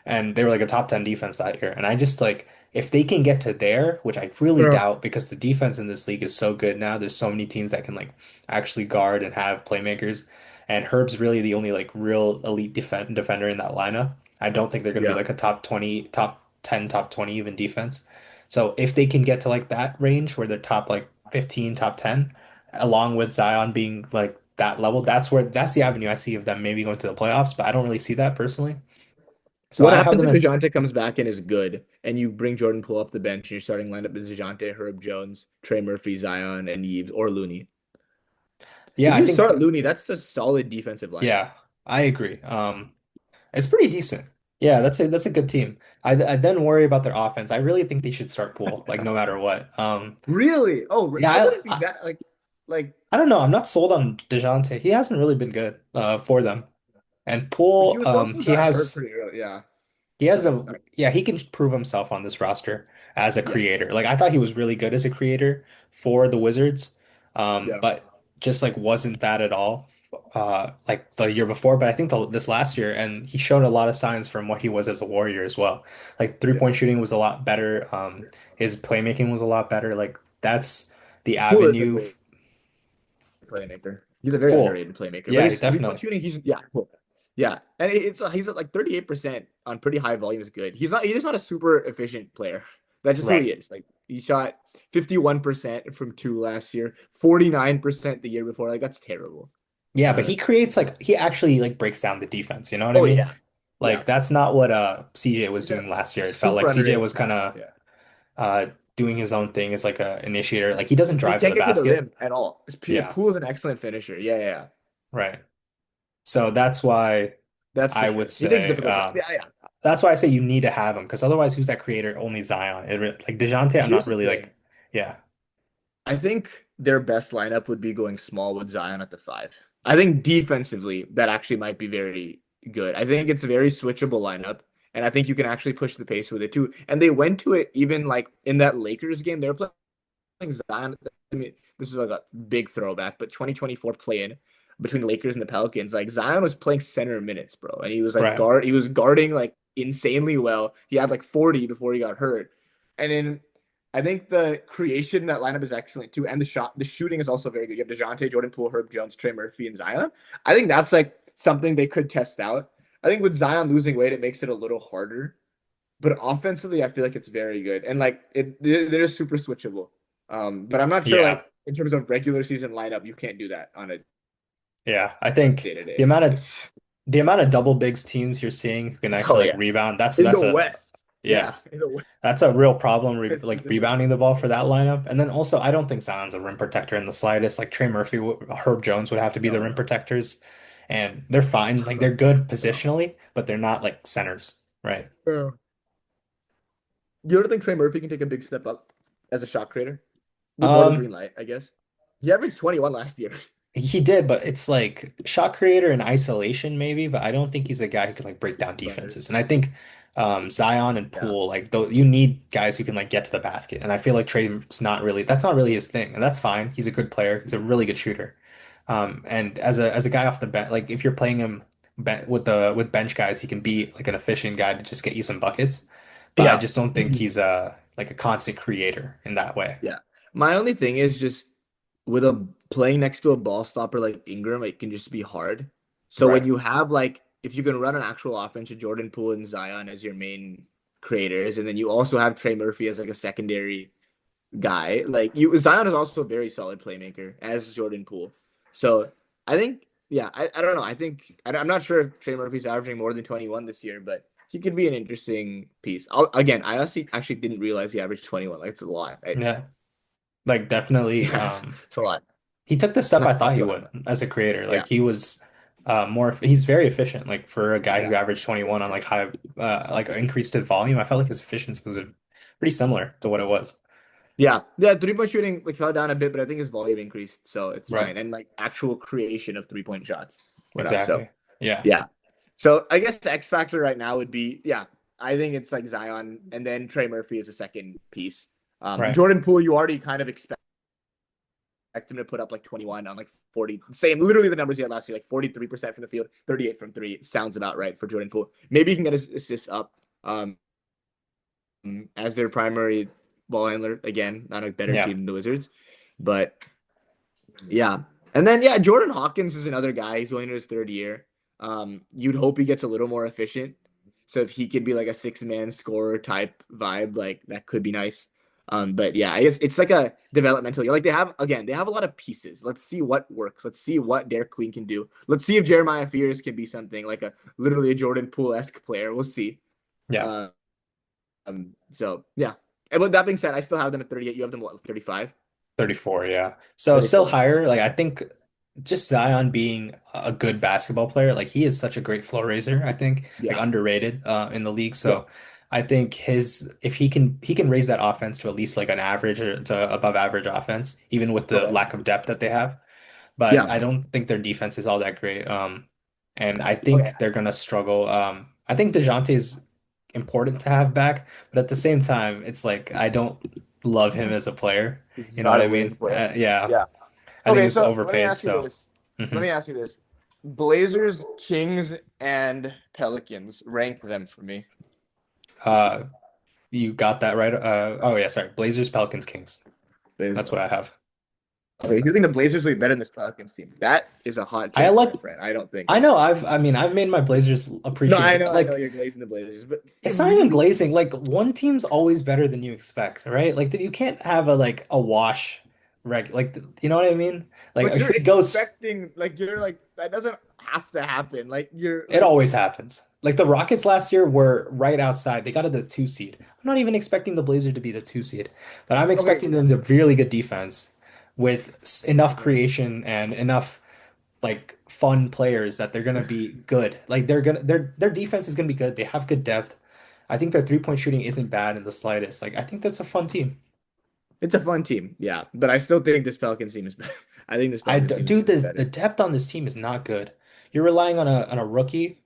And they were like a top 10 defense that year. And I just like if they can get to there, which I really Yeah. doubt because the defense in this league is so good now. There's so many teams that can like actually guard and have playmakers. And Herb's really the only like real elite defender in that lineup. I don't think they're going to be Yeah. like a top 20, top 10, top 20 even defense. So if they can get to like that range where they're top like 15, top 10, along with Zion being like that level, that's the avenue I see of them maybe going to the playoffs, but I don't really see that personally. So What I have happens them if as Dejounte comes back and is good, and you bring Jordan Poole off the bench, and your starting lineup is Dejounte, Herb Jones, Trey Murphy, Zion, and Yves or Looney? yeah, If I you think start Looney, that's a solid defensive lineup. yeah, I agree. It's pretty decent. Yeah, that's a good team. I then worry about their offense. I really think they should start Poole, like no matter what. Really? Oh, Yeah, I wouldn't be that like. I don't know. I'm not sold on DeJounte. He hasn't really been good for them. And But he Poole, was also got hurt pretty early. Yeah. he has Sorry. the Sorry. yeah, he can prove himself on this roster as a Yeah. creator. Like I thought he was really good as a creator for the Wizards. Yeah. But just like wasn't that at all like the year before, but I think this last year and he showed a lot of signs from what he was as a Warrior as well. Like Yeah. three-point shooting was a lot better. His playmaking was a lot better. Like that's the Cooler's been avenue. great. playmaker. He's a very Pool. underrated playmaker. Like Yeah, his three-point definitely. shooting, he's yeah, cool. Yeah, and he's at like 38% on pretty high volume is good. He's not a super efficient player. That's just who Right. he is. Like he shot 51% from two last year, 49% the year before. Like that's terrible. Yeah, but Uh, he creates like he actually like breaks down the defense, you know what I oh mean? yeah, yeah. Like that's not what CJ was He's a doing last year. It felt super like CJ underrated was kind passer. of Yeah, uh doing his own thing as like a initiator. Like he doesn't but he drive to can't the get to the basket. rim at all. Yeah, Poole is an excellent finisher. Yeah, yeah, yeah. right. So that's why That's for I would sure. He takes say difficult shots. Yeah, yeah. that's why I say you need to have him because otherwise who's that creator? Only Zion. Like DeJounte, I'm Here's not the really thing. like yeah. I think their best lineup would be going small with Zion at the five. I think defensively, that actually might be very good. I think it's a very switchable lineup, and I think you can actually push the pace with it too. And they went to it even like in that Lakers game. They were playing Zion. I mean, this is like a big throwback, but 2024 play-in between the Lakers and the Pelicans, like Zion was playing center minutes, bro, and Right. he was guarding like insanely well. He had like 40 before he got hurt, and then I think the creation in that lineup is excellent too, and the shooting is also very good. You have DeJounte, Jordan Poole, Herb Jones, Trey Murphy, and Zion. I think that's like something they could test out. I think with Zion losing weight, it makes it a little harder. But offensively, I feel like it's very good, and like they're super switchable. But I'm not sure Yeah. like in terms of regular season lineup, you can't do that on a Yeah. I think day to the day amount of basis. the amount of double bigs teams you're seeing who can Oh actually like yeah, rebound, in the that's a West, yeah. yeah, in the West That's a real problem, like specifically. rebounding the ball for that lineup. And then also, I don't think Zion's a rim protector in the slightest. Like Trey Murphy, Herb Jones would have to be the No, rim no, protectors, and they're fine. Like they're good no. positionally, but they're not like centers, right? No. You don't think Trey Murphy can take a big step up as a shot creator with more of the green Um, light? I guess he averaged 21 last year. he did, but it's like shot creator in isolation, maybe. But I don't think he's a guy who can like break down But defenses. And I think Zion and yeah, Poole, like though, you need guys who can like get to the basket. And I feel like Trey's not really. That's not really his thing, and that's fine. He's a good player. He's a really good shooter. And as a guy off the bench, like if you're playing him with bench guys, he can be like an efficient guy to just get you some buckets. But I yeah. just don't think he's like a constant creator in that way. Yeah. My only thing is just with a playing next to a ball stopper like Ingram, it can just be hard. So when Right. you have like if you can run an actual offense with Jordan Poole and Zion as your main creators, and then you also have Trey Murphy as like a secondary guy, like you Zion is also a very solid playmaker as Jordan Poole. So I think yeah, I don't know. I'm not sure if Trey Murphy's averaging more than 21 this year, but he could be an interesting piece. Again, I actually didn't realize he averaged 21. Like it's a lot. Yeah. Like definitely. It's a lot. He took the step I Not thought talked he about would enough. as a creator. Yeah, Like he was he's very efficient. Like for a guy who yeah, averaged 21 on like high like increased his volume, I felt like his efficiency was pretty similar to what it was. yeah, yeah. 3-point shooting like fell down a bit, but I think his volume increased, so it's Right. fine. And like actual creation of 3-point shots went up. So Exactly. Yeah. yeah. So I guess the X factor right now would be yeah. I think it's like Zion, and then Trey Murphy is a second piece. Right. Jordan Poole, you already kind of expect him to put up like 21 on like 40. Same, literally the numbers he had last year, like 43% from the field, 38 from three. Sounds about right for Jordan Poole. Maybe he can get his assists up. As their primary ball handler. Again, not a better Yeah. team than the Wizards, but yeah. And then yeah, Jordan Hawkins is another guy. He's only in his third year. You'd hope he gets a little more efficient. So if he could be like a six-man scorer type vibe, like that could be nice. But yeah, I guess it's like a developmental year. Like they have a lot of pieces. Let's see what works. Let's see what Derek Queen can do. Let's see if Jeremiah Fears can be something like a literally a Jordan Poole-esque player. We'll see. Yeah. Uh, so yeah. And with that being said, I still have them at 38. You have them what, 35? 34, yeah. So still 34. higher. Like I think just Zion being a good basketball player, like he is such a great floor raiser, I think, like Yeah. underrated in the league. Yeah. So I think his if he can raise that offense to at least like an average or to above average offense, even with the Okay. lack of depth that they have. But I Yeah. don't think their defense is all that great. And I Okay. think they're gonna struggle. I think DeJounte is important to have back, but at the same time, it's like I don't love him as a player. He's You know what not I a winning mean? player. Yeah, Yeah. I think Okay, he's so let me overpaid. ask you So, this. Let mhm. me ask you this. Blazers, Kings, and Pelicans. Rank them for me. Uh, you got that right. Oh yeah, sorry. Blazers, Pelicans, Kings. Blazers. That's what I have. Okay, you think the Blazers will be better than this Pelicans team? That is a hot I take, like my friend. I don't think I it. know I mean I've made my Blazers No, appreciated, I but know, I know like you're glazing the Blazers, but it it's not even really, glazing. Like one team's always better than you expect, right? Like you can't have a like a wash like you know what I mean? Like but if you're it goes, expecting, like, you're like, that doesn't have to happen. Like, you're it like, always happens. Like the Rockets last year were right outside. They got to the 2 seed. I'm not even expecting the Blazers to be the 2 seed, but I'm okay, expecting them to have really good defense with enough okay. creation and enough like fun players that they're gonna be good. Like they're gonna their defense is gonna be good. They have good depth. I think their 3-point shooting isn't bad in the slightest. Like I think that's a fun team. It's a fun team, yeah, but I still think this Pelicans team is better. I think this Pelicans team is Dude, gonna be the better. depth on this team is not good. You're relying on a rookie,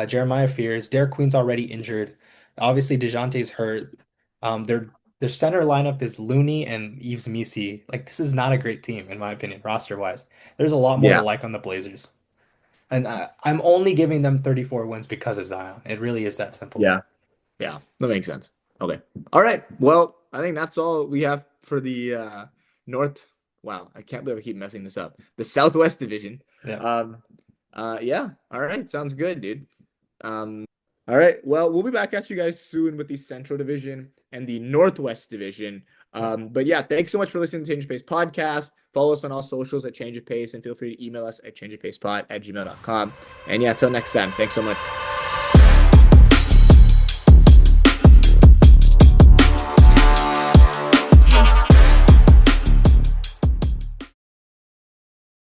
Jeremiah Fears. Derek Queen's already injured. Obviously, DeJounte's hurt. Their center lineup is Looney and Yves Missi. Like this is not a great team in my opinion, roster wise. There's a lot more to Yeah, like on the Blazers, and I'm only giving them 34 wins because of Zion. It really is that simple. yeah, yeah. That makes sense. Okay. All right. Well, I think that's all we have for the North. Wow, I can't believe I keep messing this up. The Southwest Division. Yeah. Um, yeah. All right. Sounds good, dude. Um, all right. Well, we'll be back at you guys soon with the Central Division and the Northwest Division. But yeah, thanks so much for listening to Change of Pace podcast. Follow us on all socials at Change of Pace and feel free to email us at changeofpacepod@gmail.com. And yeah, till next time. Thanks so much.